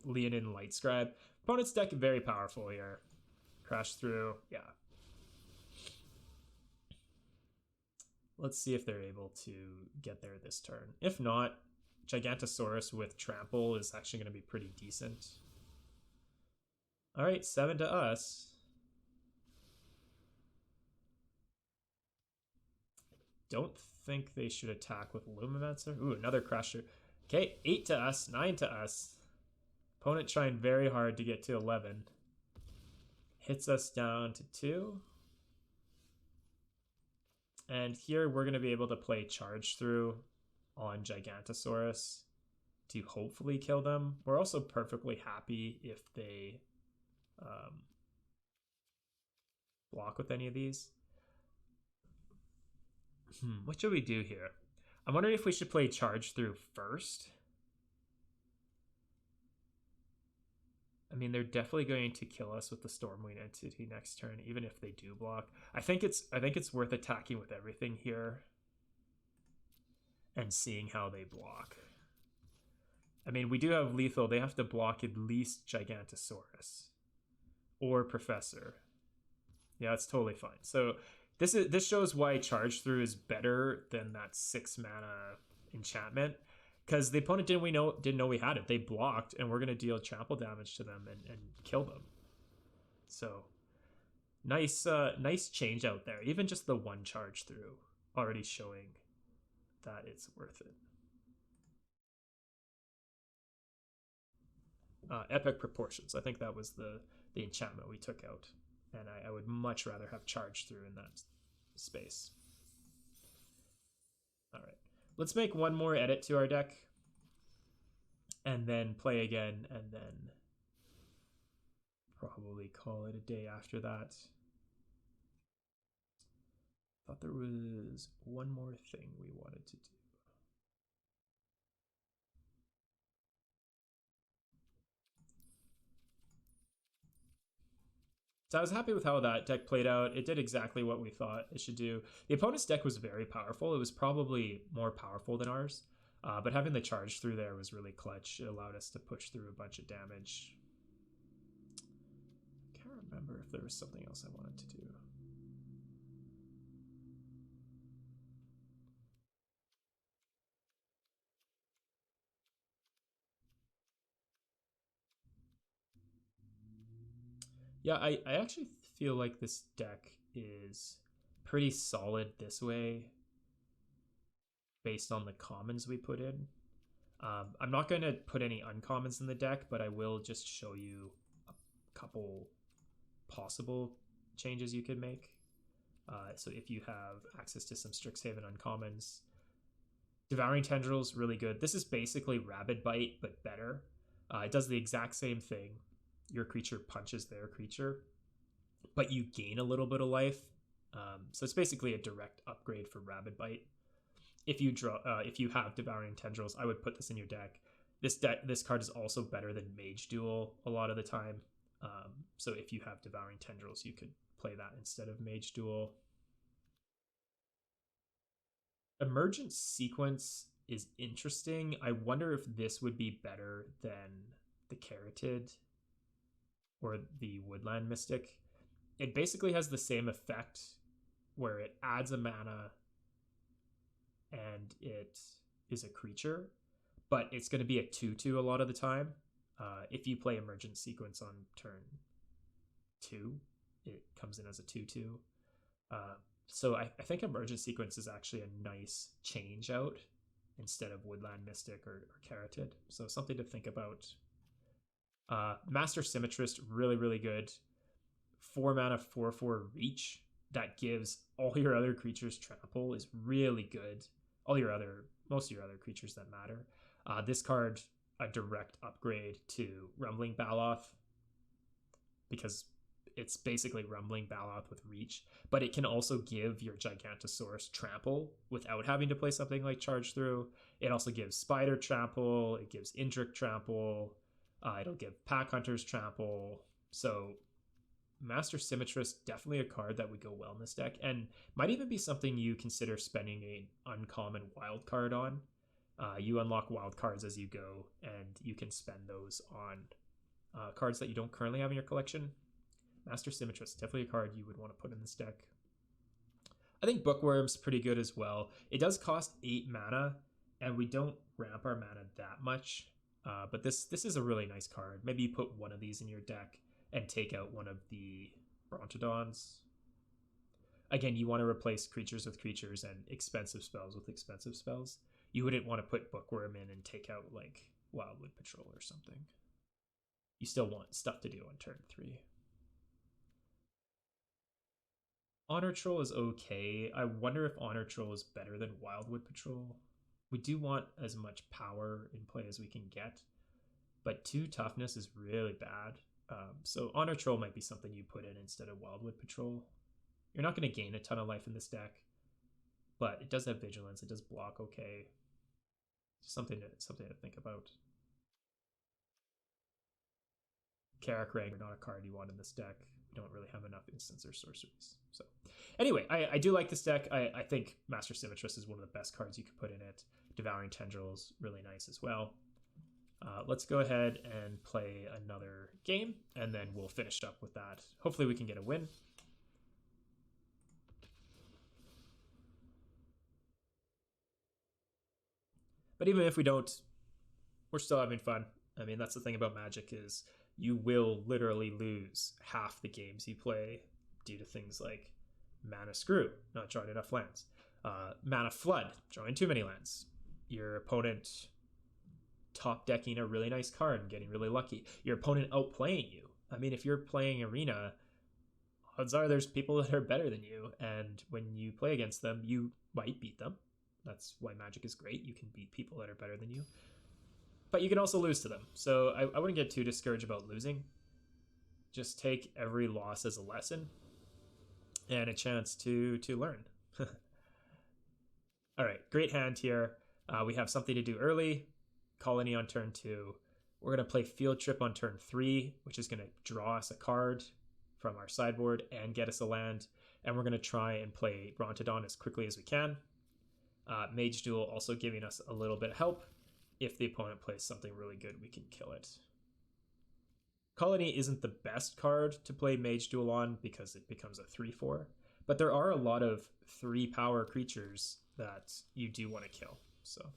Leonin Light Scribe. Opponent's deck very powerful here. Crash through, yeah. Let's see if they're able to get there this turn. If not, Gigantosaurus with Trample is actually going to be pretty decent. All right, 7 to us. Don't think they should attack with Lumimancer. Ooh, another Crusher. Okay, 8 to us, 9 to us. Opponent trying very hard to get to 11. Hits us down to 2. And here we're going to be able to play Charge Through on Gigantosaurus to hopefully kill them. We're also perfectly happy if they block with any of these. What should we do here? I'm wondering if we should play Charge Through first. I mean, they're definitely going to kill us with the Stormwing Entity next turn, even if they do block. I think it's worth attacking with everything here and seeing how they block. I mean, we do have lethal. They have to block at least Gigantosaurus or Professor. Yeah, it's totally fine. So this shows why Charge Through is better than that 6 mana enchantment, because the opponent didn't know we had it. They blocked, and we're going to deal trample damage to them and kill them. So nice change out there. Even just the 1 Charge Through already showing that it's worth it. Epic Proportions. I think that was the enchantment we took out, and I would much rather have Charge Through in that space. All right, let's make one more edit to our deck and then play again, and then probably call it a day after that. Thought there was one more thing we wanted to do. So I was happy with how that deck played out. It did exactly what we thought it should do. The opponent's deck was very powerful. It was probably more powerful than ours, but having the Charge Through there was really clutch. It allowed us to push through a bunch of damage. I can't remember if there was something else I wanted to do. Yeah, I actually feel like this deck is pretty solid this way based on the commons we put in. I'm not going to put any uncommons in the deck, but I will just show you a couple possible changes you could make. So if you have access to some Strixhaven uncommons, Devouring Tendrils, really good. This is basically Rabid Bite, but better. It does the exact same thing. Your creature punches their creature, but you gain a little bit of life. So it's basically a direct upgrade for Rabid Bite. if you have Devouring Tendrils, I would put this in your deck. This card is also better than Mage Duel a lot of the time. So if you have Devouring Tendrils, you could play that instead of Mage Duel. Emergent Sequence is interesting. I wonder if this would be better than the Carotid or the Woodland Mystic. It basically has the same effect where it adds a mana and it is a creature, but it's going to be a 2/2 a lot of the time. If you play Emergent Sequence on turn 2, it comes in as a 2/2. So I think Emergent Sequence is actually a nice change out instead of Woodland Mystic or Carotid. So something to think about. Master Symmetrist, really, really good. 4 mana, 4/4 reach that gives all your other creatures trample is really good. Most of your other creatures that matter. This card, a direct upgrade to Rumbling Baloth, because it's basically Rumbling Baloth with reach, but it can also give your Gigantosaurus trample without having to play something like Charge Through. It also gives Spider trample, it gives Indrik trample, it'll give Pack Hunters trample. So Master Symmetrist, definitely a card that would go well in this deck, and might even be something you consider spending an uncommon wild card on. You unlock wild cards as you go, and you can spend those on cards that you don't currently have in your collection. Master Symmetrist, definitely a card you would want to put in this deck. I think Bookworm's pretty good as well. It does cost 8 mana, and we don't ramp our mana that much, but this is a really nice card. Maybe you put one of these in your deck and take out one of the Brontodons. Again, you want to replace creatures with creatures and expensive spells with expensive spells. You wouldn't want to put Bookworm in and take out like Wildwood Patrol or something. You still want stuff to do on turn 3. Honor Troll is okay. I wonder if Honor Troll is better than Wildwood Patrol. We do want as much power in play as we can get, but 2 toughness is really bad. So Honor Troll might be something you put in instead of Wildwood Patrol. You're not going to gain a ton of life in this deck, but it does have Vigilance. It does block okay. Something to think about. Karak, not a card you want in this deck. We don't really have enough instants or sorceries. So anyway, I do like this deck. I think Master Symmetrist is one of the best cards you could put in it. Devouring Tendrils, really nice as well. Let's go ahead and play another game, and then we'll finish up with that. Hopefully we can get a win. But even if we don't, we're still having fun. I mean, that's the thing about Magic is you will literally lose half the games you play due to things like mana screw, not drawing enough lands, mana flood, drawing too many lands, your opponent top decking a really nice card and getting really lucky, your opponent outplaying you. I mean, if you're playing Arena, odds are there's people that are better than you, and when you play against them, you might beat them. That's why Magic is great. You can beat people that are better than you, but you can also lose to them. So I wouldn't get too discouraged about losing. Just take every loss as a lesson and a chance to learn. All right, great hand here. We have something to do early. Colony on turn 2. We're going to play Field Trip on turn 3, which is going to draw us a card from our sideboard and get us a land. And we're going to try and play Brontodon as quickly as we can. Mage Duel also giving us a little bit of help. If the opponent plays something really good, we can kill it. Colony isn't the best card to play Mage Duel on because it becomes a 3/4. But there are a lot of 3-power creatures that you do want to kill. So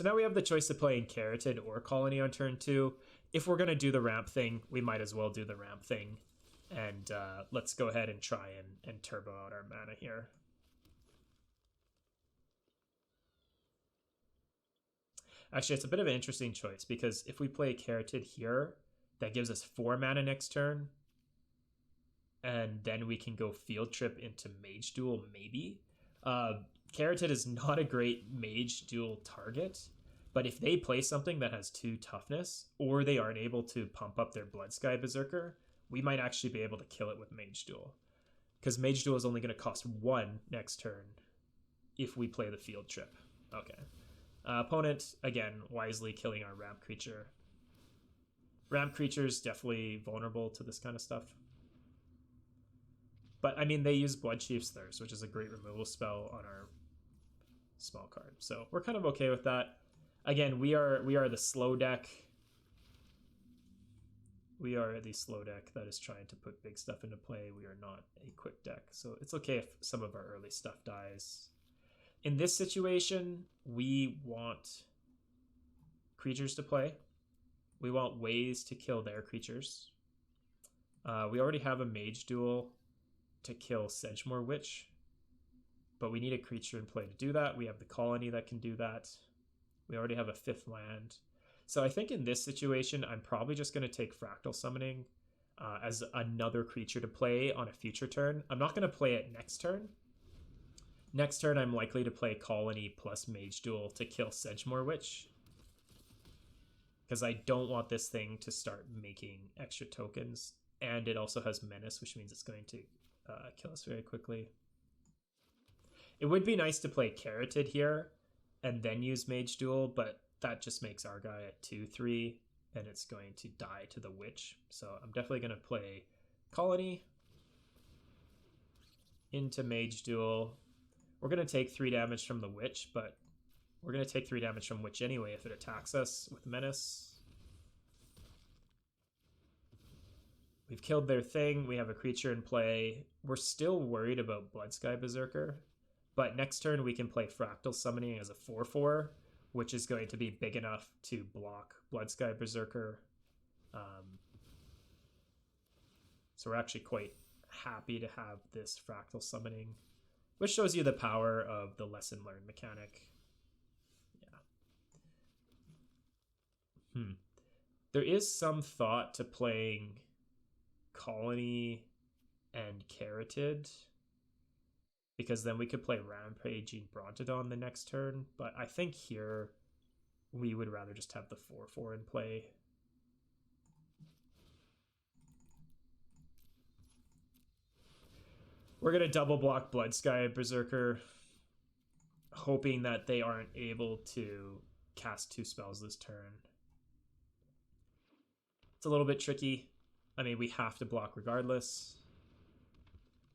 now we have the choice of playing Carotid or Colony on turn 2. If we're going to do the ramp thing, we might as well do the ramp thing. And let's go ahead and try and turbo out our mana here. Actually, it's a bit of an interesting choice because if we play Carotid here, that gives us 4 mana next turn. And then we can go Field Trip into Mage Duel, maybe. Carotid is not a great Mage Duel target, but if they play something that has 2 toughness, or they aren't able to pump up their Bloodsky Berserker, we might actually be able to kill it with Mage Duel. Because Mage Duel is only going to cost 1 next turn, if we play the field trip. Okay. Opponent, again, wisely killing our ramp creature. Ramp creature's definitely vulnerable to this kind of stuff. But, I mean, they use Bloodchief's Thirst, which is a great removal spell on our small card. So we're kind of okay with that. Again, we are the slow deck. We are the slow deck that is trying to put big stuff into play. We are not a quick deck. So it's okay if some of our early stuff dies. In this situation, we want creatures to play. We want ways to kill their creatures. We already have a Mage Duel to kill Sedgemoor Witch, but we need a creature in play to do that. We have the Colony that can do that. We already have a 5th land. So I think in this situation, I'm probably just going to take Fractal Summoning as another creature to play on a future turn. I'm not going to play it next turn. Next turn, I'm likely to play Colony plus Mage Duel to kill Sedgemoor Witch, because I don't want this thing to start making extra tokens. And it also has Menace, which means it's going to kill us very quickly. It would be nice to play Carroted here and then use Mage Duel, but that just makes our guy at 2/3, and it's going to die to the Witch. So I'm definitely going to play Colony into Mage Duel. We're going to take 3 damage from the Witch, but we're going to take 3 damage from Witch anyway if it attacks us with Menace. We've killed their thing. We have a creature in play. We're still worried about Bloodsky Berserker, but next turn we can play Fractal Summoning as a 4/4, which is going to be big enough to block Bloodsky Berserker. So we're actually quite happy to have this Fractal Summoning, which shows you the power of the lesson learned mechanic. Yeah. There is some thought to playing Colony and Carroted, because then we could play Rampaging Brontodon the next turn, but I think here we would rather just have the 4/4 in play. We're going to double block Bloodsky Berserker, hoping that they aren't able to cast 2 spells this turn. It's a little bit tricky. I mean, we have to block regardless.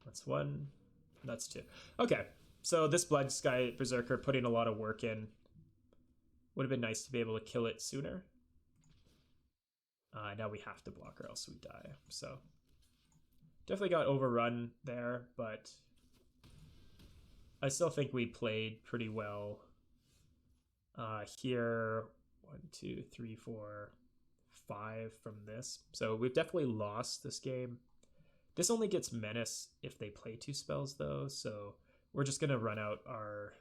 That's 1. That's 2. Okay, so this Bloodsky Berserker putting a lot of work in. Would have been nice to be able to kill it sooner. Now we have to block or else we die. So definitely got overrun there, but I still think we played pretty well. Here, 1, 2, 3, 4, 5 from this. So we've definitely lost this game. This only gets Menace if they play 2 spells though, so we're just gonna run out our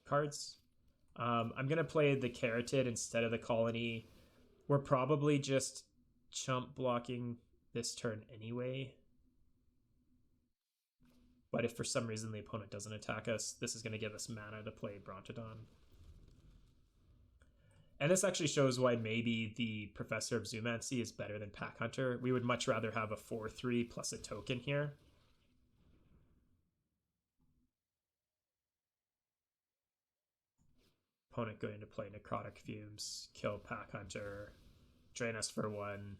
cards. I'm gonna play the Carroted instead of the Colony. We're probably just chump blocking this turn anyway. But if for some reason the opponent doesn't attack us, this is gonna give us mana to play Brontodon. And this actually shows why maybe the Professor of Zoomancy is better than Pack Hunter. We would much rather have a 4/3 plus a token here. Opponent going to play Necrotic Fumes, kill Pack Hunter, drain us for 1,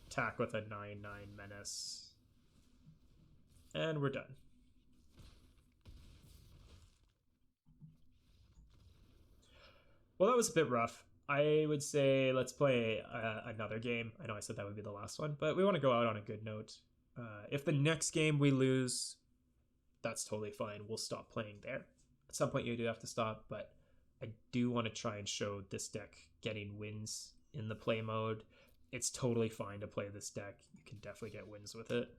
attack with a 9/9 Menace, and we're done. Well, that was a bit rough. I would say let's play another game. I know I said that would be the last one, but we want to go out on a good note. If the next game we lose, that's totally fine. We'll stop playing there. At some point you do have to stop, but I do want to try and show this deck getting wins in the play mode. It's totally fine to play this deck. You can definitely get wins with it.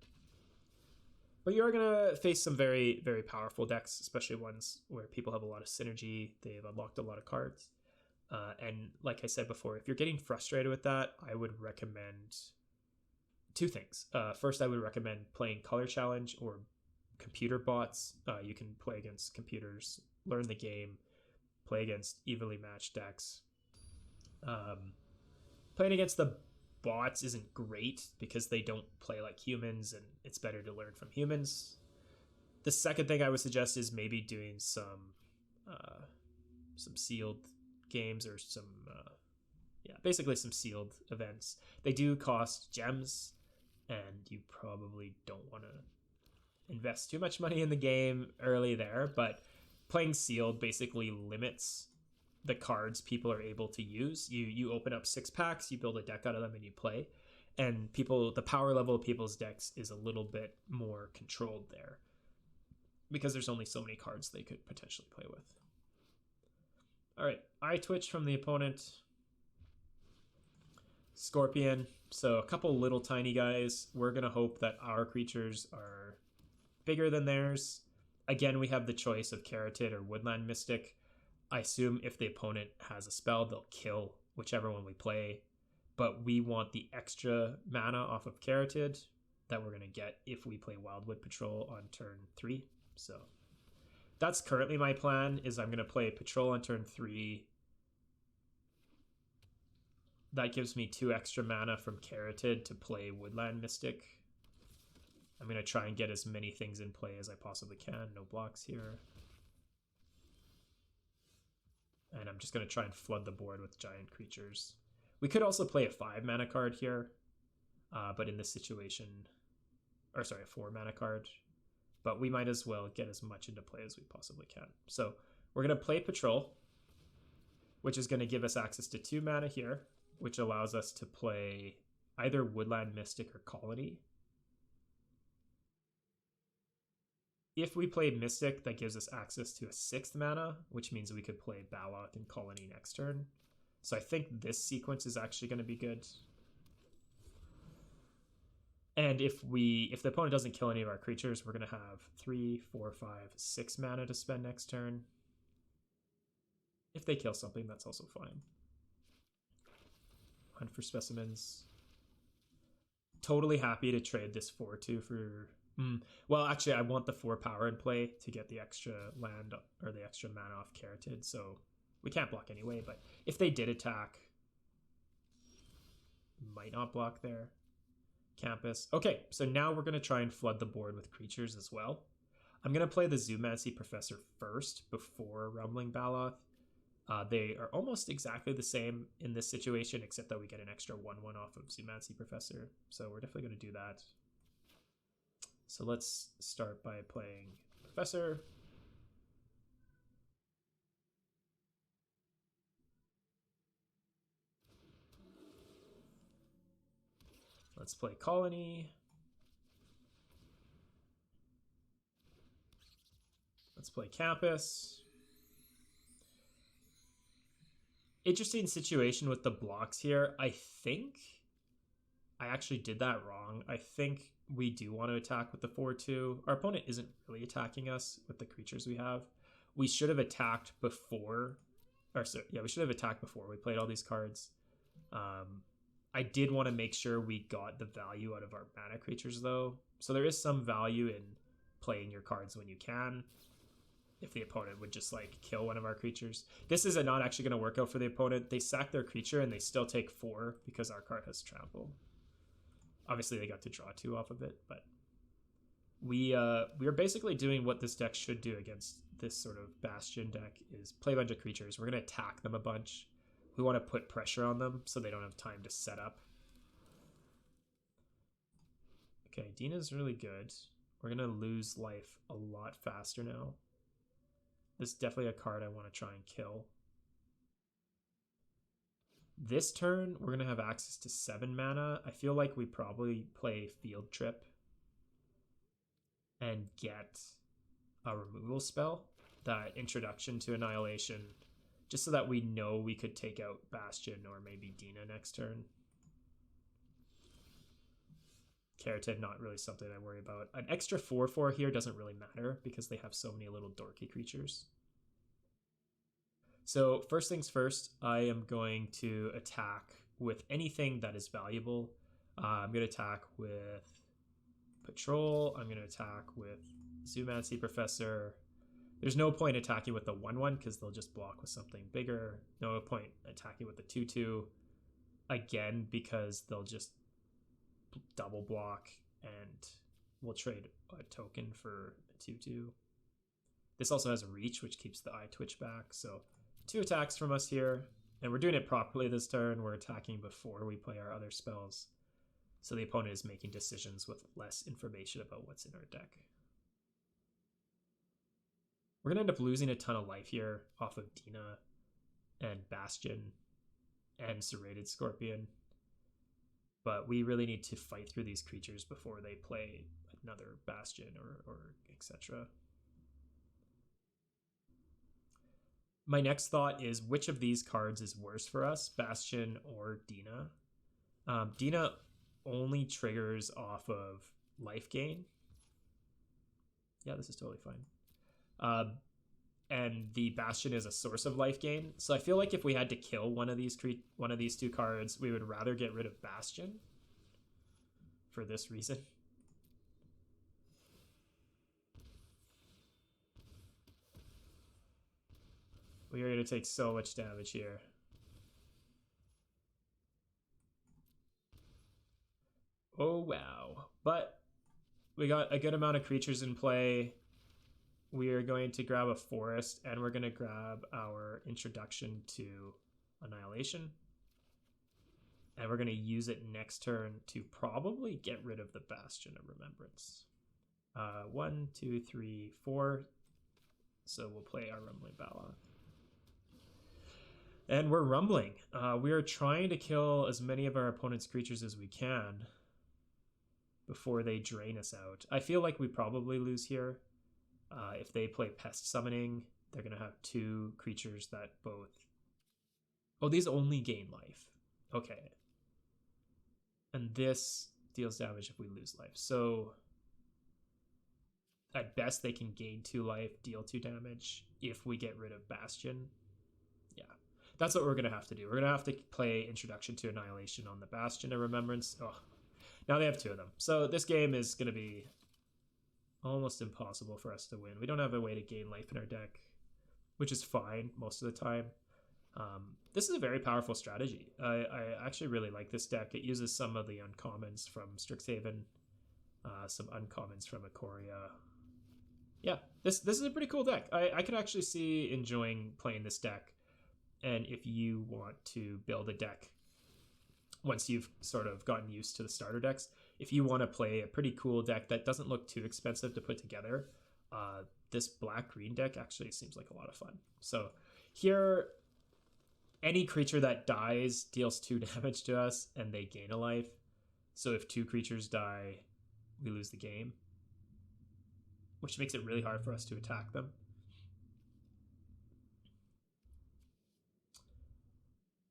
But you are going to face some very, very powerful decks, especially ones where people have a lot of synergy. They've unlocked a lot of cards. And like I said before, if you're getting frustrated with that, I would recommend 2 things. First, I would recommend playing Color Challenge or computer bots. You can play against computers, learn the game, play against evenly matched decks. Playing against the bots isn't great because they don't play like humans, and it's better to learn from humans. The second thing I would suggest is maybe doing some sealed games or some basically some sealed events. They do cost gems, and you probably don't want to invest too much money in the game early there, but playing sealed basically limits the cards people are able to use. You open up 6 packs, you build a deck out of them, and you play. And the power level of people's decks is a little bit more controlled there because there's only so many cards they could potentially play with. All right, Eye Twitch from the opponent. Scorpion. So a couple little tiny guys. We're going to hope that our creatures are bigger than theirs. Again, we have the choice of Carotid or Woodland Mystic. I assume if the opponent has a spell, they'll kill whichever one we play. But we want the extra mana off of Carotid that we're going to get if we play Wildwood Patrol on turn 3. So that's currently my plan, is I'm going to play Patrol on turn 3. That gives me 2 extra mana from Carotid to play Woodland Mystic. I'm going to try and get as many things in play as I possibly can. No blocks here. And I'm just going to try and flood the board with giant creatures. We could also play a 5 mana card here, but in this situation, or sorry, a 4 mana card. But we might as well get as much into play as we possibly can. So we're going to play Patrol, which is going to give us access to 2 mana here, which allows us to play either Woodland Mystic or Colony. If we play Mystic, that gives us access to a 6th mana, which means we could play Baloth and Colony next turn. So I think this sequence is actually going to be good. And if the opponent doesn't kill any of our creatures, we're going to have 3, 4, 5, 6 mana to spend next turn. If they kill something, that's also fine. Hunt for specimens. Totally happy to trade this 4/2 for... Well, actually, I want the 4 power in play to get the extra land or the extra mana off Carotid, so we can't block anyway, but if they did attack, might not block there. Campus. Okay, so now we're going to try and flood the board with creatures as well. I'm going to play the Zoomancy Professor first before Rumbling Baloth. They are almost exactly the same in this situation, except that we get an extra 1/1 off of Zoomancy Professor, so we're definitely going to do that. So let's start by playing Professor. Let's play Colony. Let's play Campus. Interesting situation with the blocks here. I think I actually did that wrong. I think we do want to attack with the 4/2. Our opponent isn't really attacking us with the creatures we have. We should have attacked before, we should have attacked before we played all these cards. I did want to make sure we got the value out of our mana creatures though. So there is some value in playing your cards when you can. If the opponent would just like kill one of our creatures. This is not actually going to work out for the opponent. They sack their creature and they still take 4 because our card has trample. Obviously they got to draw 2 off of it, but we are basically doing what this deck should do against this sort of Bastion deck, is play a bunch of creatures. We're going to attack them a bunch. We want to put pressure on them so they don't have time to set up. Okay, Dina's really good. We're going to lose life a lot faster now. This is definitely a card I want to try and kill. This turn, we're going to have access to 7 mana. I feel like we probably play Field Trip and get a removal spell, that Introduction to Annihilation, just so that we know we could take out Bastion or maybe Dina next turn. Carotid, not really something I worry about. An extra 4/4 here doesn't really matter because they have so many little dorky creatures. So first things first, I am going to attack with anything that is valuable. I'm going to attack with Patrol. I'm going to attack with Zoomancy Professor. There's no point attacking with the 1/1 because they'll just block with something bigger. No point attacking with the 2/2 again because they'll just double block and We'll trade a token for a 2/2. This also has a reach, which keeps the eye twitch back. So 2 attacks from us here. And we're doing it properly this turn. We're attacking before we play our other spells. So the opponent is making decisions with less information about what's in our deck. We're going to end up losing a ton of life here off of Dina and Bastion and Serrated Scorpion. But we really need to fight through these creatures before they play another Bastion or etc. My next thought is which of these cards is worse for us, Bastion or Dina? Dina only triggers off of life gain. Yeah, this is totally fine. And the Bastion is a source of life gain. So I feel like if we had to kill one of these 2 cards, we would rather get rid of Bastion for this reason. We are going to take so much damage here. Oh, wow. But we got a good amount of creatures in play. We are going to grab a forest, and we're going to grab our introduction to Annihilation. And we're going to use it next turn to probably get rid of the Bastion of Remembrance. 1, 2, 3, 4. So we'll play our Rumbling Bala. And we're rumbling. We are trying to kill as many of our opponent's creatures as we can before they drain us out. I feel like we probably lose here. If they play Pest Summoning, they're going to have 2 creatures that both... Oh, these only gain life. Okay. And this deals damage if we lose life. So at best, they can gain 2 life, deal 2 damage if we get rid of Bastion. Yeah. That's what we're going to have to do. We're going to have to play Introduction to Annihilation on the Bastion of Remembrance. Oh, now they have 2 of them. So this game is going to be almost impossible for us to win. We don't have a way to gain life in our deck, which is fine most of the time. This is a very powerful strategy. I actually really like this deck. It uses some of the uncommons from Strixhaven, some uncommons from Ikoria. Yeah, this is a pretty cool deck. I could actually see enjoying playing this deck. And if you want to build a deck, once you've sort of gotten used to the starter decks, if you want to play a pretty cool deck that doesn't look too expensive to put together, this black-green deck actually seems like a lot of fun. So here, any creature that dies deals 2 damage to us, and they gain a life. So if 2 creatures die, we lose the game, which makes it really hard for us to attack them.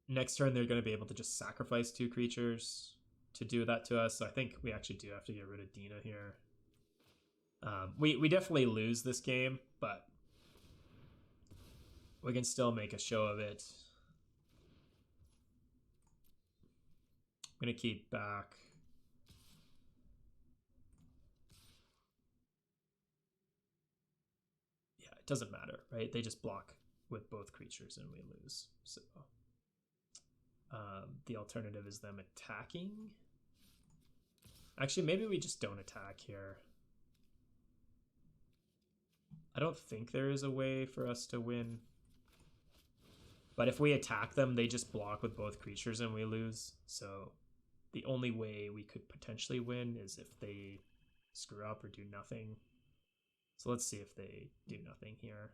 Next turn, they're going to be able to just sacrifice 2 creatures to do that to us. So I think we actually do have to get rid of Dina here. We definitely lose this game, but we can still make a show of it. I'm going to keep back. Yeah, it doesn't matter, right? They just block with both creatures and we lose. So the alternative is them attacking. Actually, maybe we just don't attack here. I don't think there is a way for us to win. But if we attack them, they just block with both creatures and we lose. So the only way we could potentially win is if they screw up or do nothing. So let's see if they do nothing here.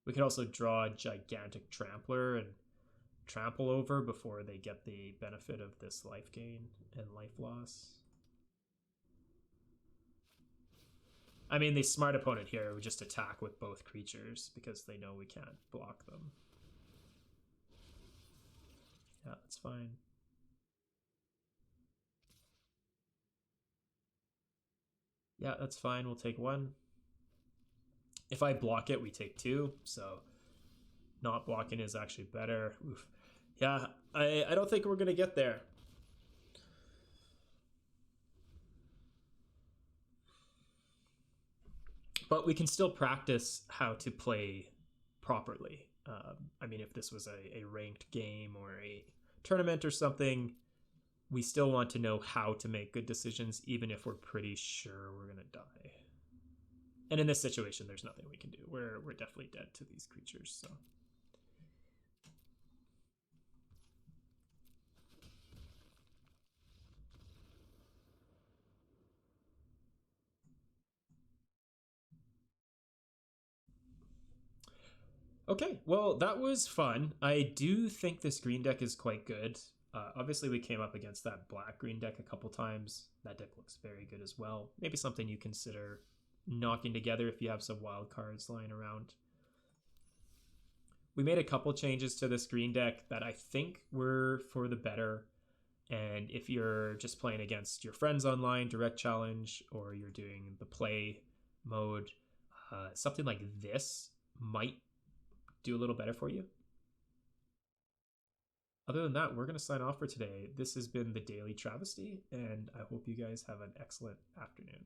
We could also draw a gigantic trampler and trample over before they get the benefit of this life gain and life loss. I mean, the smart opponent here would just attack with both creatures because they know we can't block them. Yeah, that's fine. Yeah, that's fine. We'll take 1. If I block it, we take 2. So not blocking is actually better. Oof. Yeah, I don't think we're going to get there. But we can still practice how to play properly. I mean, if this was a ranked game or a tournament or something, we still want to know how to make good decisions, even if we're pretty sure we're going to die. And in this situation, there's nothing we can do. We're definitely dead to these creatures, so... Okay, well, that was fun. I do think this green deck is quite good. Obviously, we came up against that black-green deck a couple times. That deck looks very good as well. Maybe something you consider knocking together if you have some wild cards lying around. We made a couple changes to this green deck that I think were for the better. And if you're just playing against your friends online, direct challenge, or you're doing the play mode, something like this might do a little better for you. Other than that, we're going to sign off for today. This has been the Daily Travesty, and I hope you guys have an excellent afternoon.